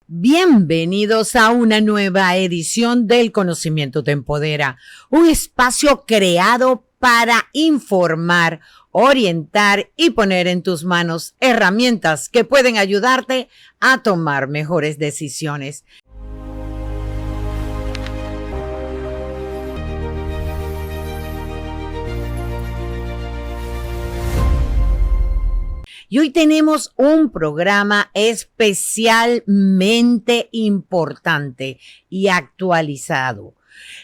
Bienvenidos a una nueva edición del Conocimiento Te Empodera, un espacio creado para informar, orientar y poner en tus manos herramientas que pueden ayudarte a tomar mejores decisiones. Y hoy tenemos un programa especialmente importante y actualizado.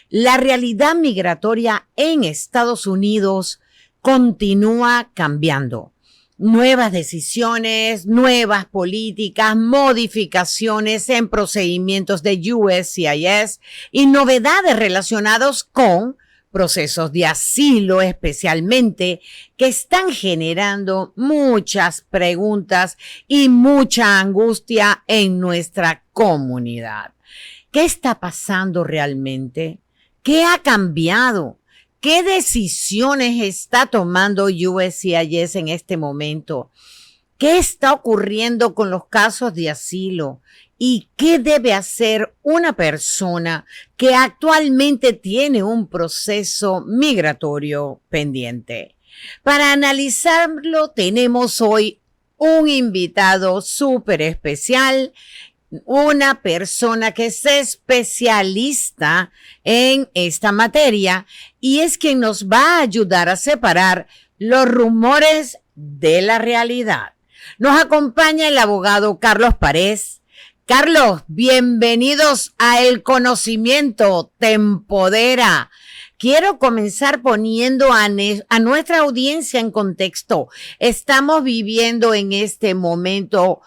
La realidad migratoria en Estados Unidos continúa cambiando. Nuevas decisiones, nuevas políticas, modificaciones en procedimientos de USCIS y novedades relacionadas con procesos de asilo especialmente, que están generando muchas preguntas y mucha angustia en nuestra comunidad. ¿Qué está pasando realmente? ¿Qué ha cambiado? ¿Qué decisiones está tomando USCIS en este momento? ¿Qué está ocurriendo con los casos de asilo? ¿Y qué debe hacer una persona que actualmente tiene un proceso migratorio pendiente? Para analizarlo, tenemos hoy un invitado súper especial, una persona que es especialista en esta materia y es quien nos va a ayudar a separar los rumores de la realidad. Nos acompaña el abogado Carlos Párez. Carlos, bienvenidos a El Conocimiento Te Empodera. Quiero comenzar poniendo a nuestra audiencia en contexto. Estamos viviendo en este momento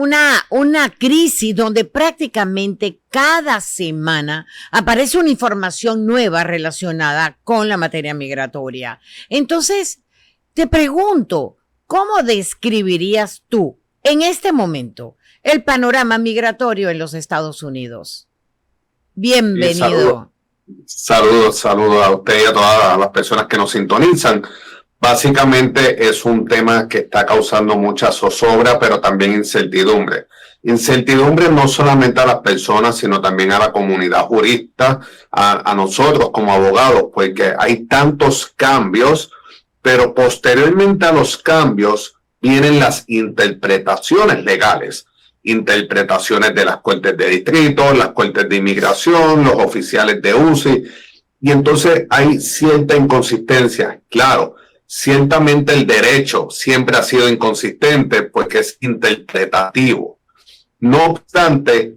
una crisis donde prácticamente cada semana aparece una información nueva relacionada con la materia migratoria. Entonces, te pregunto, ¿cómo describirías tú en este momento el panorama migratorio en los Estados Unidos? Bienvenido. Saludos a usted y a todas las personas que nos sintonizan. Básicamente es un tema que está causando mucha zozobra, pero también incertidumbre. Incertidumbre no solamente a las personas, sino también a la comunidad jurista, a nosotros como abogados, porque hay tantos cambios, pero posteriormente a los cambios vienen las interpretaciones legales, interpretaciones de las cortes de distrito, las cortes de inmigración, los oficiales de UCI, y entonces hay cierta inconsistencia. Claro, ciertamente el derecho siempre ha sido inconsistente porque es interpretativo. No obstante,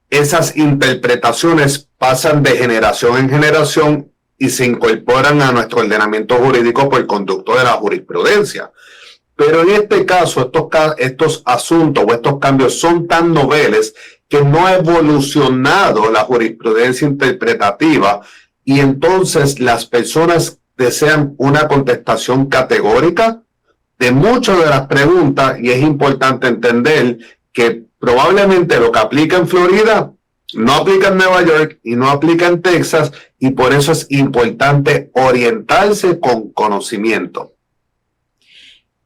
esas interpretaciones pasan de generación en generación y se incorporan a nuestro ordenamiento jurídico por conducto de la jurisprudencia. Pero en este caso, estos asuntos o estos cambios son tan noveles que no ha evolucionado la jurisprudencia interpretativa y entonces las personas desean una contestación categórica de muchas de las preguntas y es importante entender que probablemente lo que aplica en Florida no aplica en Nueva York y no aplica en Texas y por eso es importante orientarse con conocimiento.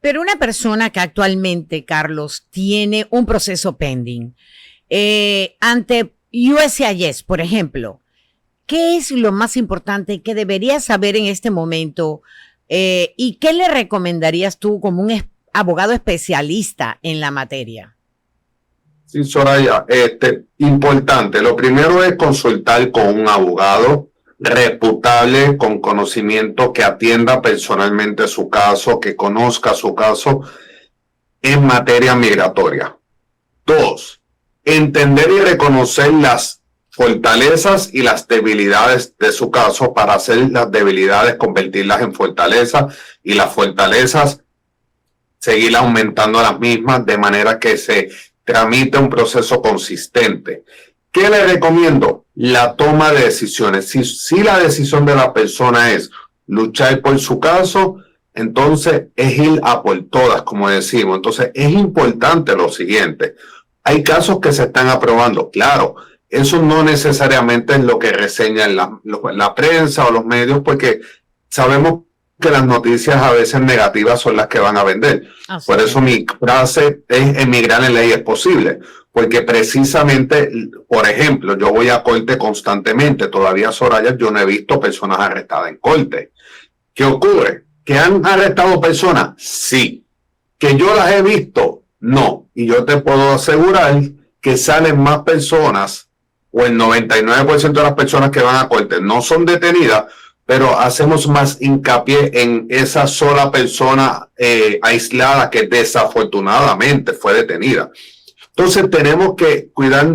Pero una persona que actualmente, Carlos, tiene un proceso pending ante USCIS, por ejemplo, ¿qué es lo más importante que debería saber en este momento y qué le recomendarías tú como un abogado especialista en la materia? Sí, Soraya, importante. Lo primero es consultar con un abogado reputable, con conocimiento, que atienda personalmente su caso, que conozca su caso en materia migratoria. 2, entender y reconocer las fortalezas y las debilidades de su caso para hacer las debilidades, convertirlas en fortalezas y las fortalezas seguir aumentando las mismas de manera que se tramite un proceso consistente. ¿Qué le recomiendo? La toma de decisiones. Si la decisión de la persona es luchar por su caso, entonces es ir a por todas, como decimos. Entonces es importante lo siguiente. Hay casos que se están aprobando, claro. Eso no necesariamente es lo que reseña la prensa o los medios, porque sabemos que las noticias a veces negativas son las que van a vender. Por eso mi frase es emigrar en ley es posible, porque precisamente, por ejemplo, yo voy a corte constantemente, todavía, Soraya, yo no he visto personas arrestadas en corte. ¿Qué ocurre? ¿Que han arrestado personas? Sí. ¿Que yo las he visto? No. Y yo te puedo asegurar que salen más personas, o el 99% de las personas que van a corte no son detenidas, pero hacemos más hincapié en esa sola persona aislada que desafortunadamente fue detenida. Entonces tenemos que cuidar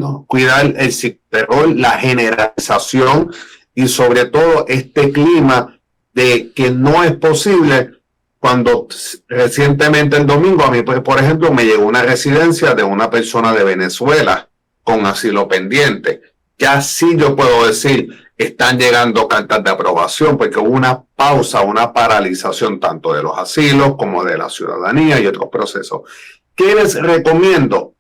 el terror, la generalización y sobre todo este clima de que no es posible. Cuando recientemente el domingo a mí, pues, por ejemplo, me llegó una residencia de una persona de Venezuela con asilo pendiente. Ya sí yo puedo decir, están llegando cartas de aprobación porque hubo una pausa, una paralización tanto de los asilos como de la ciudadanía y otros procesos. ¿Qué les recomiendo?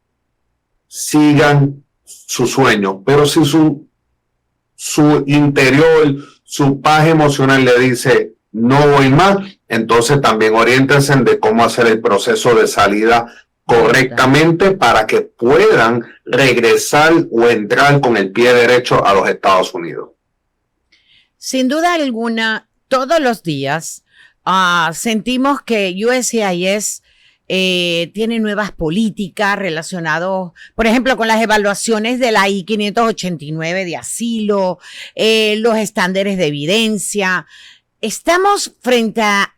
Sigan su sueño, pero si su interior, su paz emocional le dice no voy más, entonces también oriéntense de cómo hacer el proceso de salida correctamente para que puedan regresar o entrar con el pie derecho a los Estados Unidos. Sin duda alguna, todos los días sentimos que USCIS tiene nuevas políticas relacionadas, por ejemplo, con las evaluaciones de la I-589 de asilo, los estándares de evidencia. Estamos frente a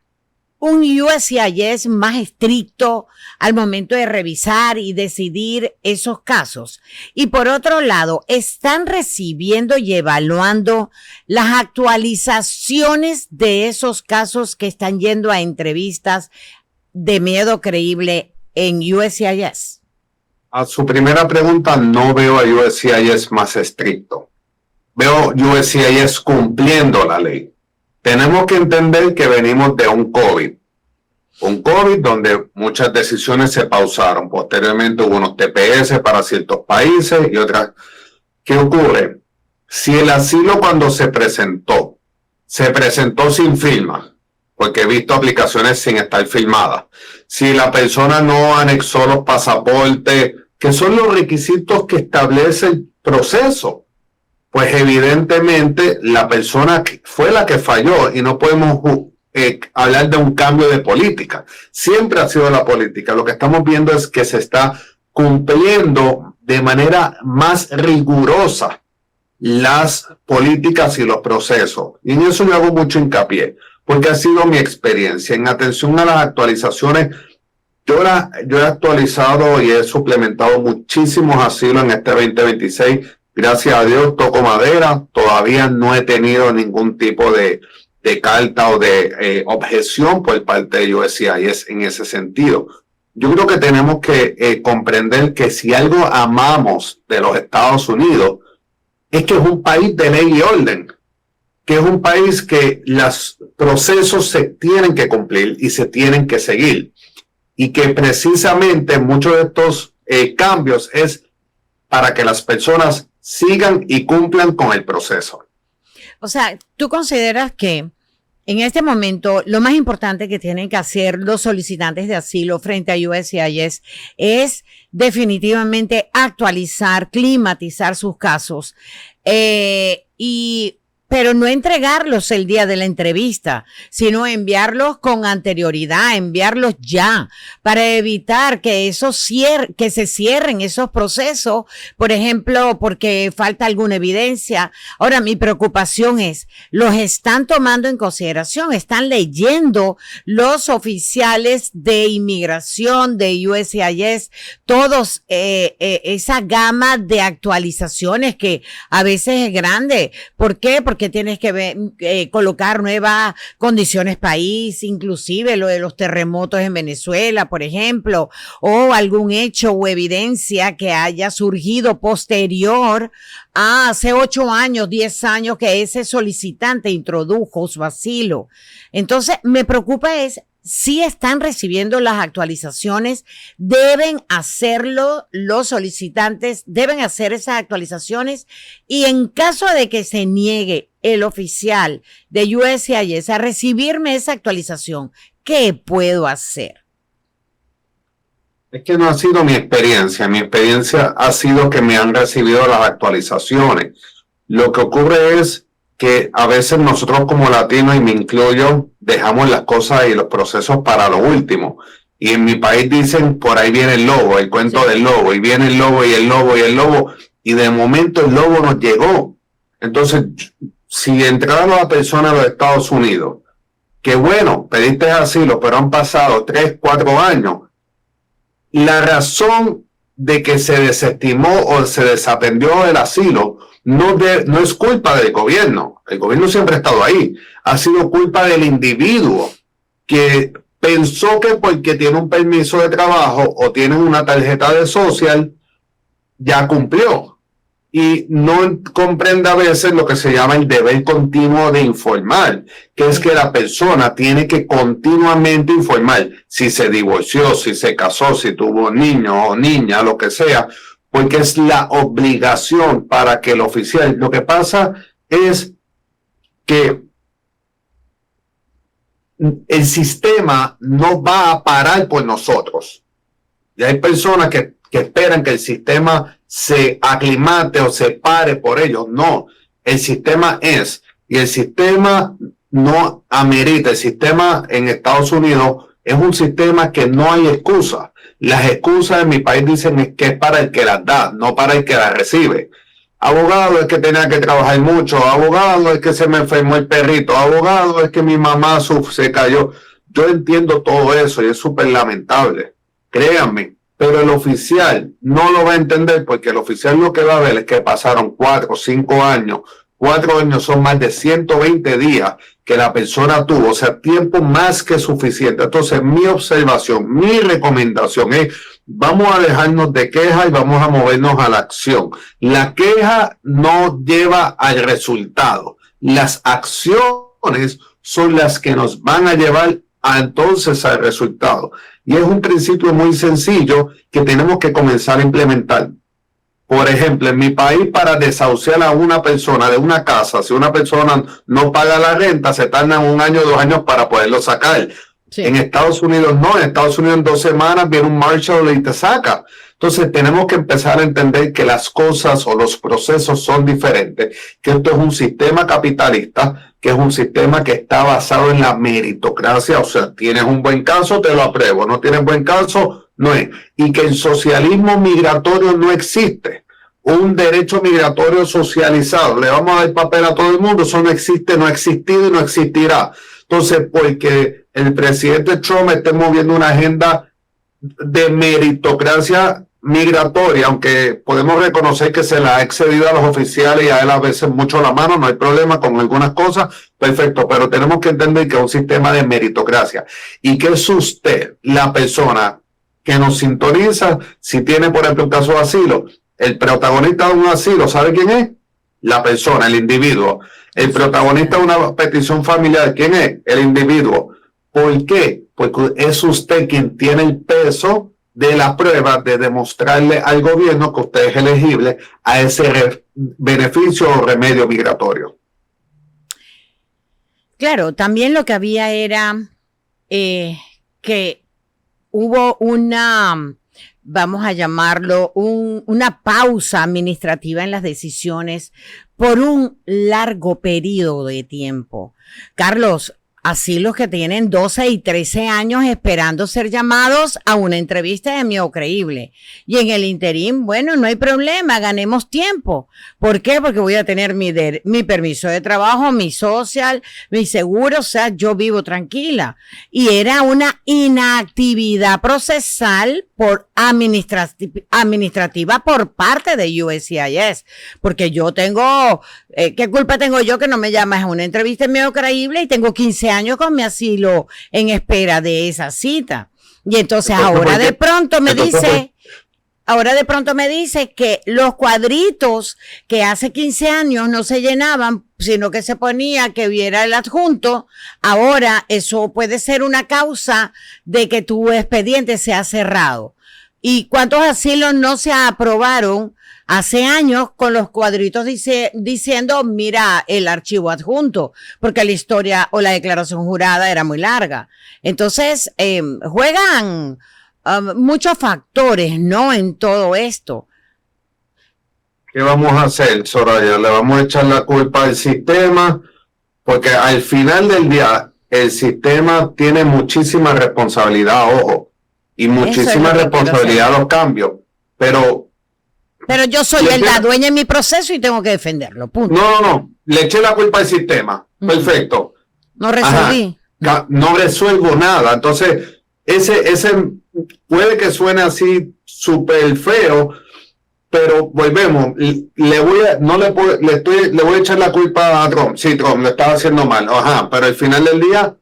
un USCIS más estricto al momento de revisar y decidir esos casos. Y por otro lado, están recibiendo y evaluando las actualizaciones de esos casos que están yendo a entrevistas de miedo creíble en USCIS. A su primera pregunta, no veo a USCIS más estricto. Veo USCIS cumpliendo la ley. Tenemos que entender que venimos de un COVID donde muchas decisiones se pausaron. Posteriormente hubo unos TPS para ciertos países y otras. ¿Qué ocurre? Si el asilo cuando se presentó sin firma, porque he visto aplicaciones sin estar firmadas, si la persona no anexó los pasaportes, que son los requisitos que establece el proceso, pues evidentemente la persona fue la que falló y no podemos hablar de un cambio de política. Siempre ha sido la política. Lo que estamos viendo es que se está cumpliendo de manera más rigurosa las políticas y los procesos. Y en eso yo hago mucho hincapié, porque ha sido mi experiencia. En atención a las actualizaciones, yo he actualizado y he suplementado muchísimos asilos en este 2026. Gracias a Dios, toco madera, todavía no he tenido ningún tipo de carta o de objeción por parte de USCIS en ese sentido. Yo creo que tenemos que comprender que si algo amamos de los Estados Unidos es que es un país de ley y orden, que es un país que los procesos se tienen que cumplir y se tienen que seguir, y que precisamente muchos de estos cambios es para que las personas sigan y cumplan con el proceso. O sea, ¿tú consideras que en este momento lo más importante que tienen que hacer los solicitantes de asilo frente a USCIS es definitivamente actualizar, climatizar sus casos pero no entregarlos el día de la entrevista, sino enviarlos con anterioridad, enviarlos ya, para evitar que que se cierren esos procesos, por ejemplo, porque falta alguna evidencia? Ahora, mi preocupación es, los están tomando en consideración, están leyendo los oficiales de inmigración de USCIS, todos esa gama de actualizaciones que a veces es grande. ¿Por qué? Porque tienes que colocar nuevas condiciones país, inclusive lo de los terremotos en Venezuela, por ejemplo, o algún hecho o evidencia que haya surgido posterior a hace 8 años, 10 años que ese solicitante introdujo su asilo. Entonces, me preocupa es si están recibiendo las actualizaciones, deben hacerlo, los solicitantes deben hacer esas actualizaciones, y en caso de que se niegue el oficial de USCIS a recibirme esa actualización, ¿qué puedo hacer? Es que no ha sido mi experiencia ha sido que me han recibido las actualizaciones. Lo que ocurre es que a veces nosotros como latinos, y me incluyo, dejamos las cosas y los procesos para lo último. Y en mi país dicen, por ahí viene el lobo, el cuento del lobo, y viene el lobo y el lobo y el lobo, y de momento el lobo nos llegó. Entonces, si entraron a la persona de los Estados Unidos, que bueno, pediste asilo, pero han pasado 3, 4 años, la razón de que se desestimó o se desatendió el asilo no es culpa del gobierno. El gobierno siempre ha estado ahí. Ha sido culpa del individuo que pensó que porque tiene un permiso de trabajo o tiene una tarjeta de social, ya cumplió. Y no comprende a veces lo que se llama el deber continuo de informar, que es que la persona tiene que continuamente informar si se divorció, si se casó, si tuvo niño o niña, lo que sea, porque es la obligación para que el oficial. Lo que pasa es que el sistema no va a parar por nosotros. Y hay personas que esperan que el sistema se aclimate o se pare por ellos. No, el sistema es, y el sistema no amerita. El sistema en Estados Unidos es un sistema que no hay excusa. Las excusas en mi país dicen que es para el que las da, no para el que las recibe. Abogado es que tenía que trabajar mucho, abogado es que se me enfermó el perrito, abogado es que mi mamá se cayó. Yo entiendo todo eso y es súper lamentable, créanme. Pero el oficial no lo va a entender, porque el oficial lo que va a ver es que pasaron 4 o 5 años. 4 años son más de 120 días que la persona tuvo, o sea, tiempo más que suficiente. Entonces, mi observación, mi recomendación es, vamos a dejarnos de quejas y vamos a movernos a la acción. La queja no lleva al resultado. Las acciones son las que nos van a llevar entonces al resultado. Y es un principio muy sencillo que tenemos que comenzar a implementar. Por ejemplo, en mi país, para desahuciar a una persona de una casa, si una persona no paga la renta, se tardan 1 año, 2 años para poderlo sacar. Sí. En Estados Unidos no, en Estados Unidos en 2 semanas viene un marshal y te saca. Entonces tenemos que empezar a entender que las cosas o los procesos son diferentes, que esto es un sistema capitalista, que es un sistema que está basado en la meritocracia. O sea, tienes un buen caso, te lo apruebo, no tienes buen caso, no es. Y que el socialismo migratorio no existe. Un derecho migratorio socializado, le vamos a dar papel a todo el mundo, eso no existe, no ha existido y no existirá. Entonces, porque el presidente Trump esté moviendo una agenda de meritocracia migratoria, aunque podemos reconocer que se la ha excedido a los oficiales y a él a veces mucho la mano, no hay problema con algunas cosas, perfecto, pero tenemos que entender que es un sistema de meritocracia. ¿Y qué es usted, la persona que nos sintoniza, si tiene, por ejemplo, un caso de asilo? El protagonista de un asilo, ¿sabe quién es? La persona, el individuo. El protagonista de una petición familiar, ¿quién es? El individuo. ¿Por qué? Porque es usted quien tiene el peso de la prueba de demostrarle al gobierno que usted es elegible a ese beneficio o remedio migratorio. Claro, también lo que había era que hubo una, vamos a llamarlo, una pausa administrativa en las decisiones por un largo periodo de tiempo. Carlos, así los que tienen 12 y 13 años esperando ser llamados a una entrevista de Miedo Creíble. Y en el interín, bueno, no hay problema, ganemos tiempo. ¿Por qué? Porque voy a tener mi permiso de trabajo, mi social, mi seguro, o sea, yo vivo tranquila. Y era una inactividad procesal por administrativa por parte de USCIS. Porque yo tengo, ¿qué culpa tengo yo que no me llamas a una entrevista en Miedo Creíble y tengo 15 años con mi asilo en espera de esa cita? Y entonces ahora de pronto me dice, ahora de pronto me dice que los cuadritos que hace 15 años no se llenaban, sino que se ponía que viera el adjunto, ahora eso puede ser una causa de que tu expediente sea cerrado. ¿Y cuántos asilos no se aprobaron hace años con los cuadritos diciendo, mira el archivo adjunto, porque la historia o la declaración jurada era muy larga? Entonces, juegan muchos factores, ¿no? En todo esto. ¿Qué vamos a hacer, Soraya? ¿Le vamos a echar la culpa al sistema? Porque al final del día, el sistema tiene muchísima responsabilidad, ojo, y muchísima responsabilidad a los cambios, pero yo soy la dueña en mi proceso y tengo que defenderlo, punto. No, le eché la culpa al sistema, perfecto. No resolví. No resuelvo nada, entonces ese puede que suene así súper feo, pero volvemos, le voy a echar la culpa a Trump. Sí, Trump lo estaba haciendo mal, pero al final del día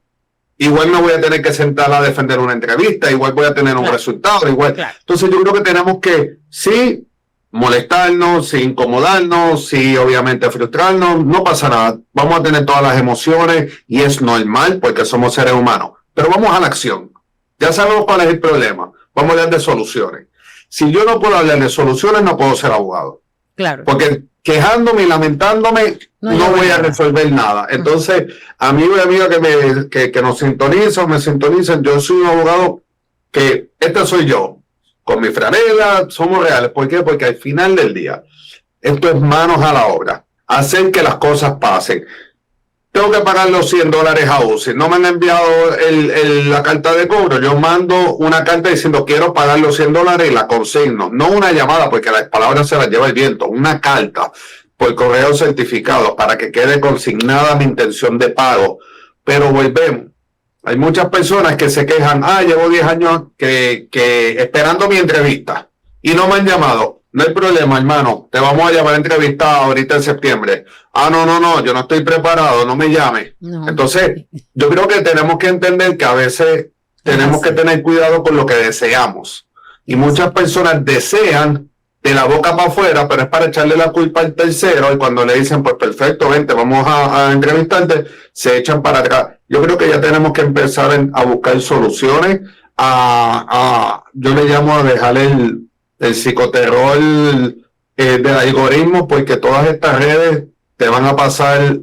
igual me voy a tener que sentar a defender una entrevista, igual voy a tener un resultado, igual. Claro. Entonces yo creo que tenemos que, sí, molestarnos, sí, incomodarnos, sí, obviamente frustrarnos, no pasa nada. Vamos a tener todas las emociones y es normal porque somos seres humanos. Pero vamos a la acción. Ya sabemos cuál es el problema. Vamos a hablar de soluciones. Si yo no puedo hablar de soluciones, no puedo ser abogado. Claro. Porque quejándome y lamentándome, no voy a resolver nada. Entonces, amigos y amigas que nos sintonizan, me sintonizan, yo soy un abogado que, soy yo, con mi franela, somos reales. ¿Por qué? Porque al final del día, esto es manos a la obra, hacer que las cosas pasen. Tengo que pagar los $100 a UCI. No me han enviado la carta de cobro. Yo mando una carta diciendo quiero pagar los $100 y la consigno. No una llamada porque las palabras se las lleva el viento. Una carta por correo certificado para que quede consignada mi intención de pago. Pero volvemos. Hay muchas personas que se quejan. Llevo 10 años que esperando mi entrevista y no me han llamado. No hay problema, hermano. Te vamos a llamar a entrevista ahorita en septiembre. No, yo no estoy preparado, no me llame. No. Entonces, yo creo que tenemos que entender que a veces tenemos que tener cuidado con lo que deseamos. Y muchas personas desean de la boca para afuera, pero es para echarle la culpa al tercero. Y cuando le dicen, pues perfecto, vente, vamos a entrevistarte, se echan para atrás. Yo creo que ya tenemos que empezar a buscar soluciones. Yo le llamo a dejar el psicoterror del algoritmo, porque todas estas redes te van a pasar,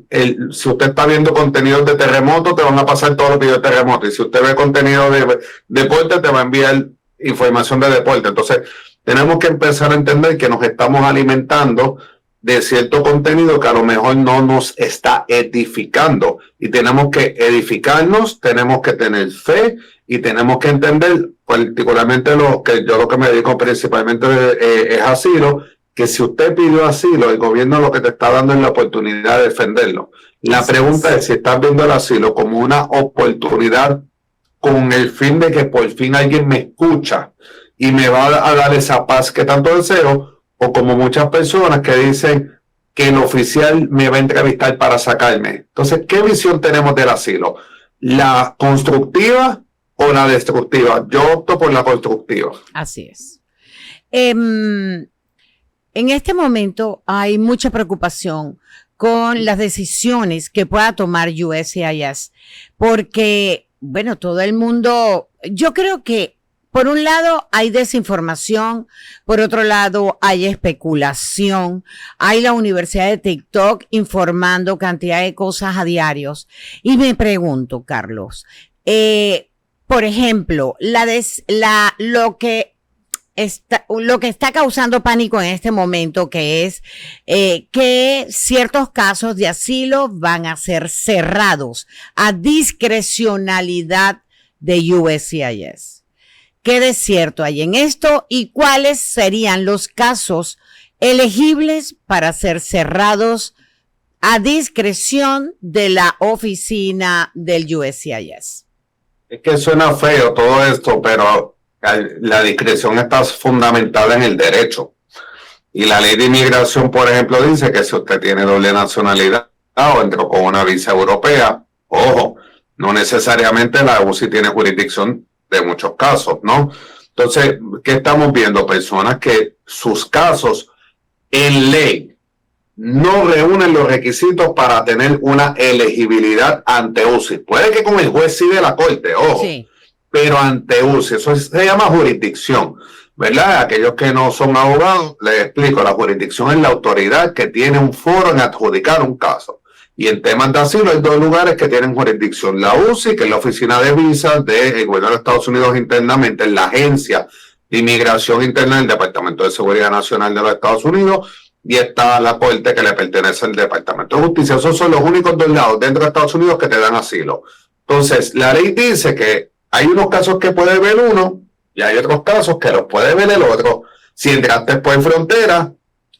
si usted está viendo contenido de terremoto, te van a pasar todos los videos de terremoto, y si usted ve contenido de deporte, te va a enviar información de deporte. Entonces, tenemos que empezar a entender que nos estamos alimentando de cierto contenido que a lo mejor no nos está edificando, y tenemos que edificarnos, tenemos que tener fe y tenemos que entender, particularmente lo que me dedico principalmente es asilo, que si usted pidió asilo, el gobierno lo que te está dando es la oportunidad de defenderlo. La pregunta es si estás viendo el asilo como una oportunidad con el fin de que por fin alguien me escucha y me va a dar esa paz que tanto deseo, o como muchas personas que dicen que el oficial me va a entrevistar para sacarme. Entonces, ¿qué visión tenemos del asilo? ¿La constructiva o la destructiva? Yo opto por la constructiva. Así es. En este momento hay mucha preocupación con las decisiones que pueda tomar USCIS, porque, bueno, todo el mundo, yo creo que por un lado hay desinformación, por otro lado hay especulación, hay la Universidad de TikTok informando cantidad de cosas a diarios. Y me pregunto, Carlos, por ejemplo, lo que está causando pánico en este momento, que es que ciertos casos de asilo van a ser cerrados a discrecionalidad de USCIS. ¿Qué de cierto hay en esto y cuáles serían los casos elegibles para ser cerrados a discreción de la oficina del USCIS? Es que suena feo todo esto, pero la discreción está fundamentada en el derecho. Y la ley de inmigración, por ejemplo, dice que si usted tiene doble nacionalidad o entró con una visa europea, ojo, no necesariamente la UCI tiene jurisdicción de muchos casos, ¿no? Entonces, ¿qué estamos viendo? Personas que sus casos en ley no reúnen los requisitos para tener una elegibilidad ante UCI. Puede que con el juez sí de la corte, ojo, sí, pero ante UCI, eso se llama jurisdicción, ¿verdad? Aquellos que no son abogados, les explico, la jurisdicción es la autoridad que tiene un foro en adjudicar un caso. Y en temas de asilo hay dos lugares que tienen jurisdicción. La UCI, que es la Oficina de Visas del Gobierno de Estados Unidos internamente, la Agencia de Inmigración Interna del Departamento de Seguridad Nacional de los Estados Unidos, y está la corte que le pertenece al Departamento de Justicia. Esos son los únicos dos lados dentro de Estados Unidos que te dan asilo. Entonces, la ley dice que hay unos casos que puede ver uno y hay otros casos que los puede ver el otro. Si entraste por frontera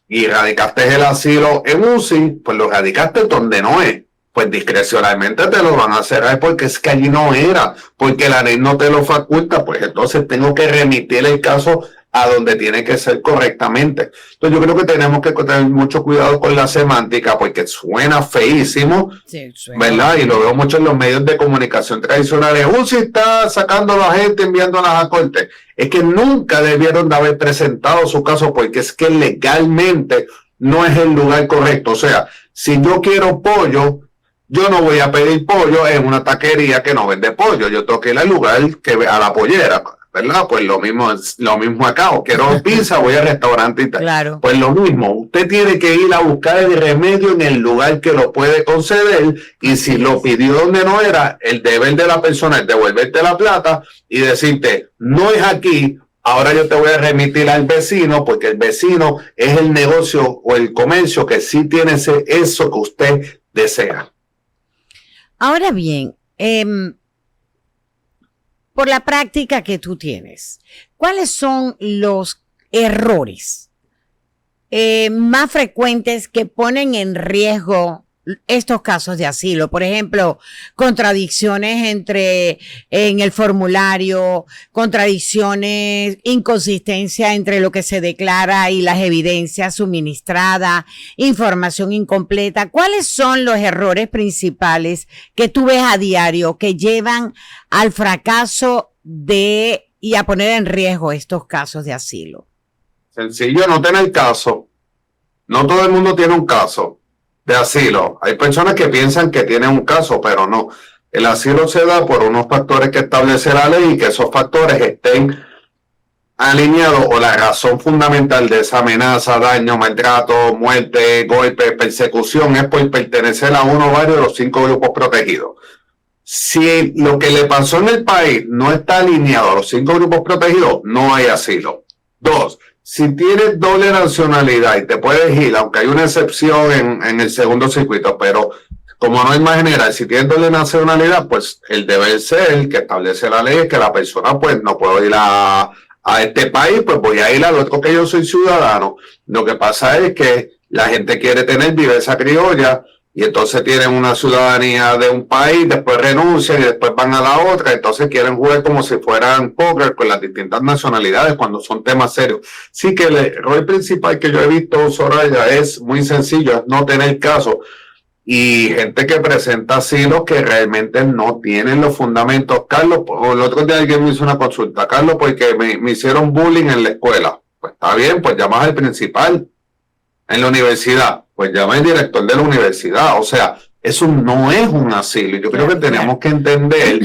y radicaste el asilo en UCI, pues lo radicaste donde no es. Pues discrecionalmente te lo van a cerrar porque es que allí no era, porque la ley no te lo faculta, pues entonces tengo que remitir el caso a donde tiene que ser correctamente. Entonces yo creo que tenemos que tener mucho cuidado con la semántica porque suena feísimo, sí, ¿verdad? Y lo veo mucho en los medios de comunicación tradicionales. UCI está sacando a la gente, enviándolas a corte. Es que nunca debieron de haber presentado su caso porque es que legalmente no es el lugar correcto. O sea, si yo quiero pollo, yo no voy a pedir pollo en una taquería que no vende pollo. Yo tengo que ir al lugar que a la pollera, ¿verdad? Pues lo mismo acá. O quiero pizza, voy al restaurante y tal. Claro. Pues lo mismo. Usted tiene que ir a buscar el remedio en el lugar que lo puede conceder. Y si lo pidió donde no era, el deber de la persona es devolverte la plata y decirte, no es aquí. Ahora yo te voy a remitir al vecino porque el vecino es el negocio o el comercio que sí tiene eso que usted desea. Ahora bien, por la práctica que tú tienes, ¿cuáles son los errores más frecuentes que ponen en riesgo estos casos de asilo? Por ejemplo, contradicciones en el formulario, contradicciones, inconsistencia entre lo que se declara y las evidencias suministradas, información incompleta. ¿Cuáles son los errores principales que tú ves a diario que llevan al fracaso y a poner en riesgo estos casos de asilo? Sencillo, no tener caso. No todo el mundo tiene un caso de asilo. Hay personas que piensan que tienen un caso, pero no. El asilo se da por unos factores que establece la ley y que esos factores estén alineados o la razón fundamental de esa amenaza, daño, maltrato, muerte, golpe, persecución es por pertenecer a uno o varios de los 5 grupos protegidos. Si lo que le pasó en el país no está alineado a los 5 grupos protegidos, no hay asilo. 2. Si tienes doble nacionalidad y te puedes ir, aunque hay una excepción en el segundo circuito, pero como no hay más general, si tienes doble nacionalidad, pues el deber ser que establece la ley es que la persona pues no puede ir a este país, pues voy a ir al otro que yo soy ciudadano. Lo que pasa es que la gente quiere tener viveza criolla y entonces tienen una ciudadanía de un país, después renuncian y después van a la otra, entonces quieren jugar como si fueran póker con las distintas nacionalidades cuando son temas serios. Sí que el error principal que yo he visto, Soraya, es muy sencillo, es no tener caso. Y gente que presenta asilo que realmente no tienen los fundamentos. Carlos, el otro día alguien me hizo una consulta, Carlos, porque me hicieron bullying en la escuela. Pues está bien, pues llamas al principal. En la universidad, pues llama al director de la universidad. O sea, eso no es un asilo. Yo creo que tenemos que entender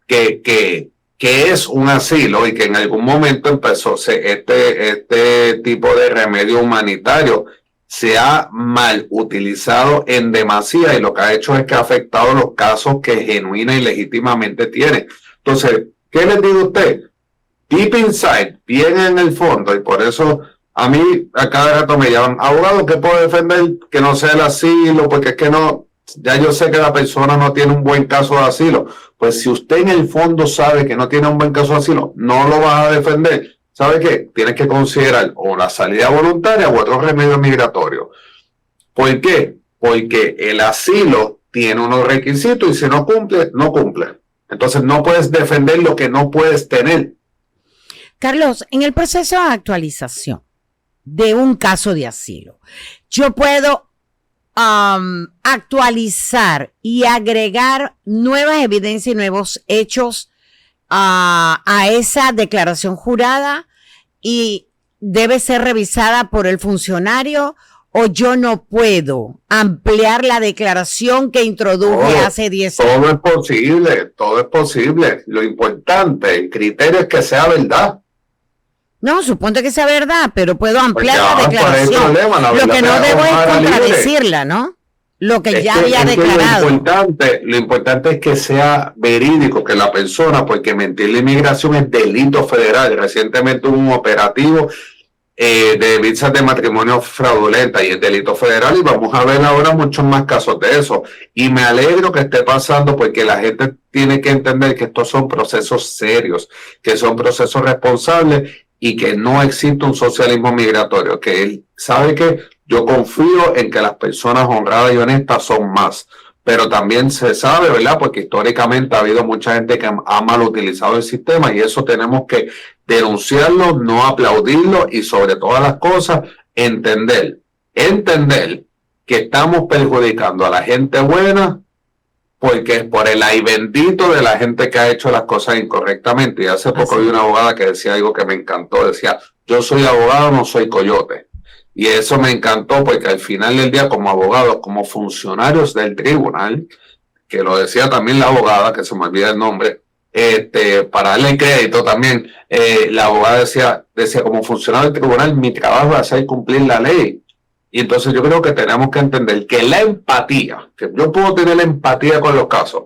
que es un asilo y que en algún momento empezó este tipo de remedio humanitario se ha mal utilizado en demasía y lo que ha hecho es que ha afectado los casos que genuina y legítimamente tiene. Entonces, ¿qué les digo a usted? Deep inside, bien en el fondo, y por eso a mí a cada rato me llaman, abogado, ¿qué puedo defender que no sea el asilo? Porque es que no, ya yo sé que la persona no tiene un buen caso de asilo. Pues si usted en el fondo sabe que no tiene un buen caso de asilo, no lo vas a defender. ¿Sabe qué? Tienes que considerar o la salida voluntaria o otro remedio migratorio. ¿Por qué? Porque el asilo tiene unos requisitos y si no cumple, no cumple. Entonces no puedes defender lo que no puedes tener. Carlos, en el proceso de actualización de un caso de asilo, yo puedo actualizar y agregar nuevas evidencias y nuevos hechos a esa declaración jurada y debe ser revisada por el funcionario, o yo no puedo ampliar la declaración que introduje hace 10 años? Todo es posible. Lo importante, el criterio es que sea verdad. No, supongo que sea verdad, pero puedo ampliar la declaración. Lo que no debo es contradecirla, ¿no? Lo que ya había declarado. Lo importante es que sea verídico, que la persona, porque mentir la inmigración es delito federal. Recientemente hubo un operativo de visas de matrimonio fraudulenta y es delito federal, y vamos a ver ahora muchos más casos de eso. Y me alegro que esté pasando, porque la gente tiene que entender que estos son procesos serios, que son procesos responsables y que no existe un socialismo migratorio, que él sabe que yo confío en que las personas honradas y honestas son más, pero también se sabe, ¿verdad? Porque históricamente ha habido mucha gente que ha mal utilizado el sistema, y eso tenemos que denunciarlo, no aplaudirlo, y sobre todas las cosas entender que estamos perjudicando a la gente buena, porque es por el ay bendito de la gente que ha hecho las cosas incorrectamente. Y hace poco vi una abogada que decía algo que me encantó, decía: yo soy abogado, no soy coyote. Y eso me encantó, porque al final del día, como abogados, como funcionarios del tribunal, que lo decía también la abogada, que se me olvida el nombre, para darle crédito también, la abogada decía, como funcionario del tribunal, mi trabajo es hacer cumplir la ley. Y entonces yo creo que tenemos que entender que la empatía, que yo puedo tener empatía con los casos,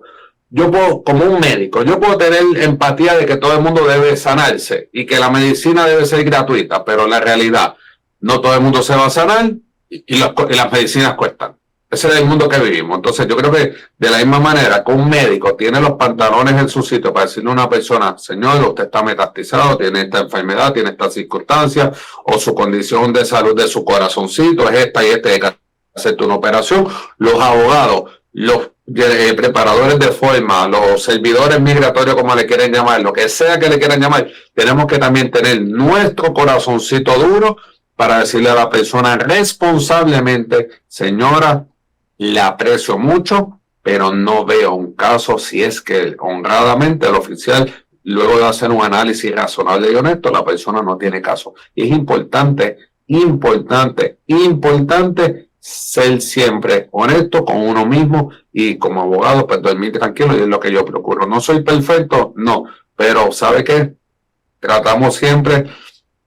yo puedo, como un médico, yo puedo tener empatía de que todo el mundo debe sanarse y que la medicina debe ser gratuita, pero la realidad, no todo el mundo se va a sanar y las medicinas cuestan. Ese es el mundo que vivimos. Entonces yo creo que de la misma manera que un médico tiene los pantalones en su sitio para decirle a una persona: señor, usted está metastizado, tiene esta enfermedad, tiene estas circunstancias, o su condición de salud de su corazoncito es esta y esta, hay que hacerte una operación. Los abogados, los preparadores de forma, los servidores migratorios, como le quieren llamar, lo que sea que le quieran llamar, tenemos que también tener nuestro corazoncito duro para decirle a la persona responsablemente: señora, la aprecio mucho, pero no veo un caso, si es que honradamente el oficial, luego de hacer un análisis razonable y honesto, la persona no tiene caso. Y es importante ser siempre honesto con uno mismo, y como abogado, pues dormir tranquilo, y es lo que yo procuro. No soy perfecto, no, pero ¿sabe qué? Tratamos siempre,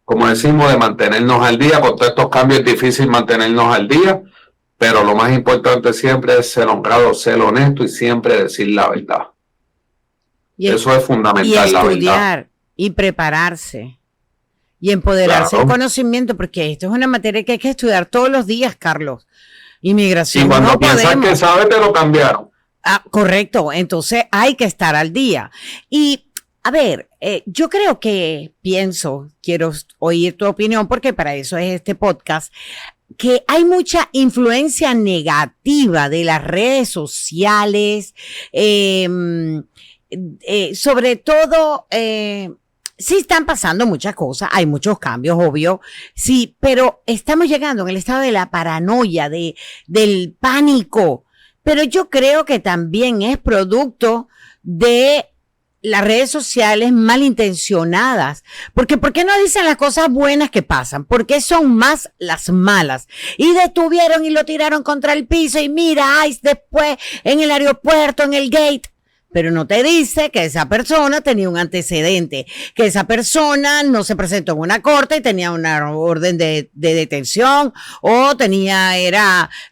como decimos, de mantenernos al día. Con todos estos cambios es difícil mantenernos al día, pero lo más importante siempre es ser honrado, ser honesto y siempre decir la verdad. Eso es fundamental, y estudiar, la verdad. Y prepararse y empoderarse el conocimiento, porque esto es una materia que hay que estudiar todos los días, Carlos. Inmigración. Y cuando piensas que sabes, te lo cambiaron. Correcto, entonces hay que estar al día. Y a ver, yo creo que quiero oír tu opinión, porque para eso es este podcast, que hay mucha influencia negativa de las redes sociales, sobre todo, sí están pasando muchas cosas, hay muchos cambios, obvio, sí, pero estamos llegando en el estado de la paranoia, del pánico, pero yo creo que también es producto de las redes sociales malintencionadas, porque ¿por qué no dicen las cosas buenas que pasan? ¿Por qué son más las malas? Y detuvieron y lo tiraron contra el piso, y mira, ICE después en el aeropuerto, en el gate. Pero no te dice que esa persona tenía un antecedente, que esa persona no se presentó en una corte y tenía una orden de detención, o tenía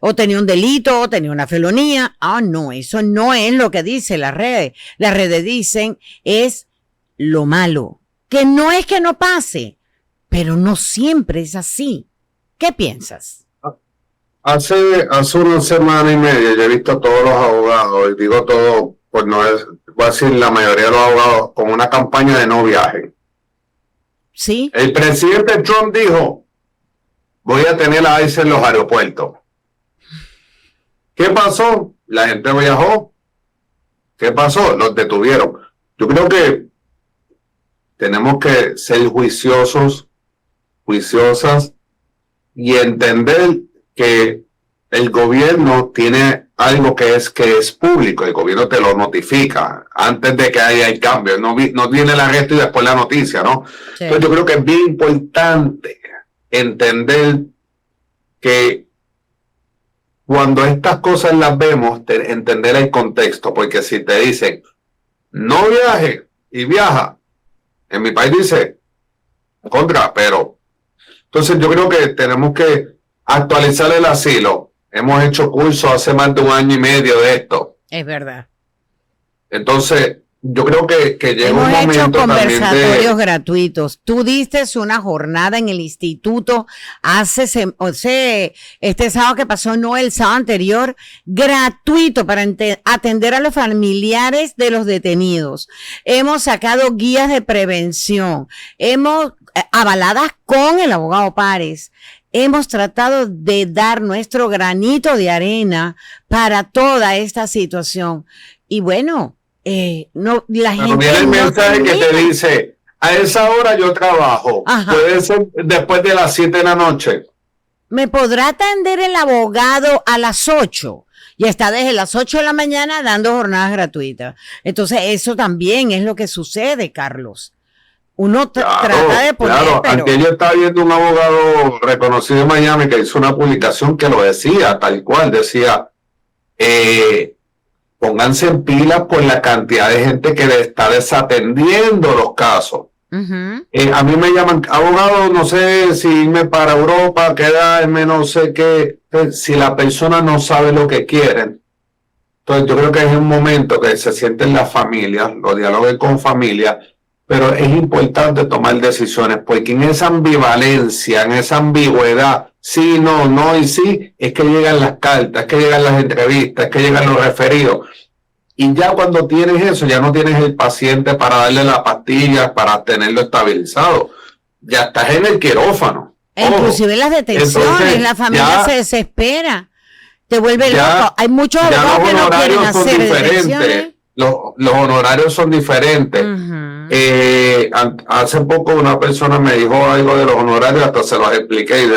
un delito, o tenía una felonía. No, eso no es lo que dice las redes. Las redes dicen es lo malo, que no es que no pase, pero no siempre es así. ¿Qué piensas? Hace una semana y media yo he visto a todos los abogados, y digo todo, pues no es, voy a decir la mayoría de los abogados, con una campaña de no viaje. Sí. El presidente Trump dijo: voy a tener a ICE en los aeropuertos. ¿Qué pasó? La gente viajó. ¿Qué pasó? Los detuvieron. Yo creo que tenemos que ser juiciosas, y entender que el gobierno tiene algo que es público, el gobierno te lo notifica antes de que haya el cambio, no viene el arresto y después la noticia, ¿no? Sí. Entonces yo creo que es bien importante entender que cuando estas cosas las vemos, entender el contexto, porque si te dicen, no viaje y viaja, en mi país dice, pero entonces yo creo que tenemos que actualizar el asilo. Hemos hecho cursos hace más de 1 año y medio de esto. Es verdad. Entonces, yo creo que llega un momento también. Hemos hecho conversatorios gratuitos. Tú diste una jornada en el instituto este sábado que pasó, no el sábado anterior, gratuito para atender a los familiares de los detenidos. Hemos sacado guías de prevención. Avaladas con el abogado Páez. Hemos tratado de dar nuestro granito de arena para toda esta situación. Y bueno, la gente viene el mensaje que te dice, a esa hora yo trabajo. Ajá. Puede ser después de las 7 de la noche. ¿Me podrá atender el abogado a las 8? Y está desde las 8 de la mañana dando jornadas gratuitas. Entonces, eso también es lo que sucede, Carlos. Uno trata de poner, Antes yo estaba viendo un abogado reconocido en Miami que hizo una publicación que lo decía, tal cual, decía, pónganse en pilas por la cantidad de gente que le está desatendiendo los casos. Uh-huh. A mí me llaman, abogado, no sé si irme para Europa, quedarme, no sé qué, si la persona no sabe lo que quieren. Entonces yo creo que es un momento que se sienten las familias, lo dialoguen con familias, pero es importante tomar decisiones, porque en esa ambivalencia, en esa ambigüedad, sí, no y sí, es que llegan las cartas, es que llegan las entrevistas, es que llegan los referidos. Y ya cuando tienes eso, ya no tienes el paciente para darle las pastillas, para tenerlo estabilizado. Ya estás en el quirófano. Inclusive las detenciones, entonces, la familia se desespera, te vuelve loco. Hay muchos abogados que no quieren hacer detenciones. Los honorarios son diferentes. Uh-huh. Hace poco una persona me dijo algo de los honorarios, hasta se los expliqué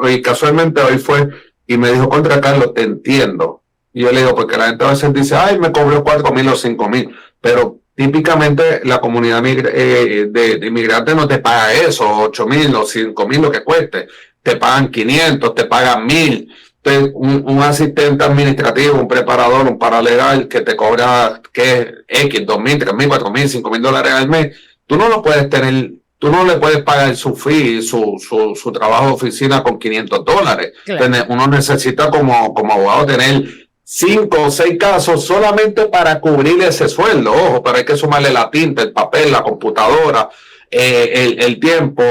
y casualmente hoy fue y me dijo, contra Carlos, te entiendo. Y yo le digo, porque la gente a veces dice, ay, me cobró 4,000 o 5,000, pero típicamente la comunidad de inmigrantes no te paga eso, 8,000 o 5,000 lo que cueste, te pagan 500, te pagan 1,000. Entonces, un asistente administrativo, un preparador, un paralegal que te cobra, ¿qué? X, 2,000, 3,000, 4,000, 5,000 dólares al mes, tú no lo puedes tener, tú no le puedes pagar su fee, su trabajo de oficina con $500. Claro. Entonces, uno necesita como abogado tener 5 o 6 casos solamente para cubrir ese sueldo. Ojo, pero hay que sumarle la tinta, el papel, la computadora, el tiempo,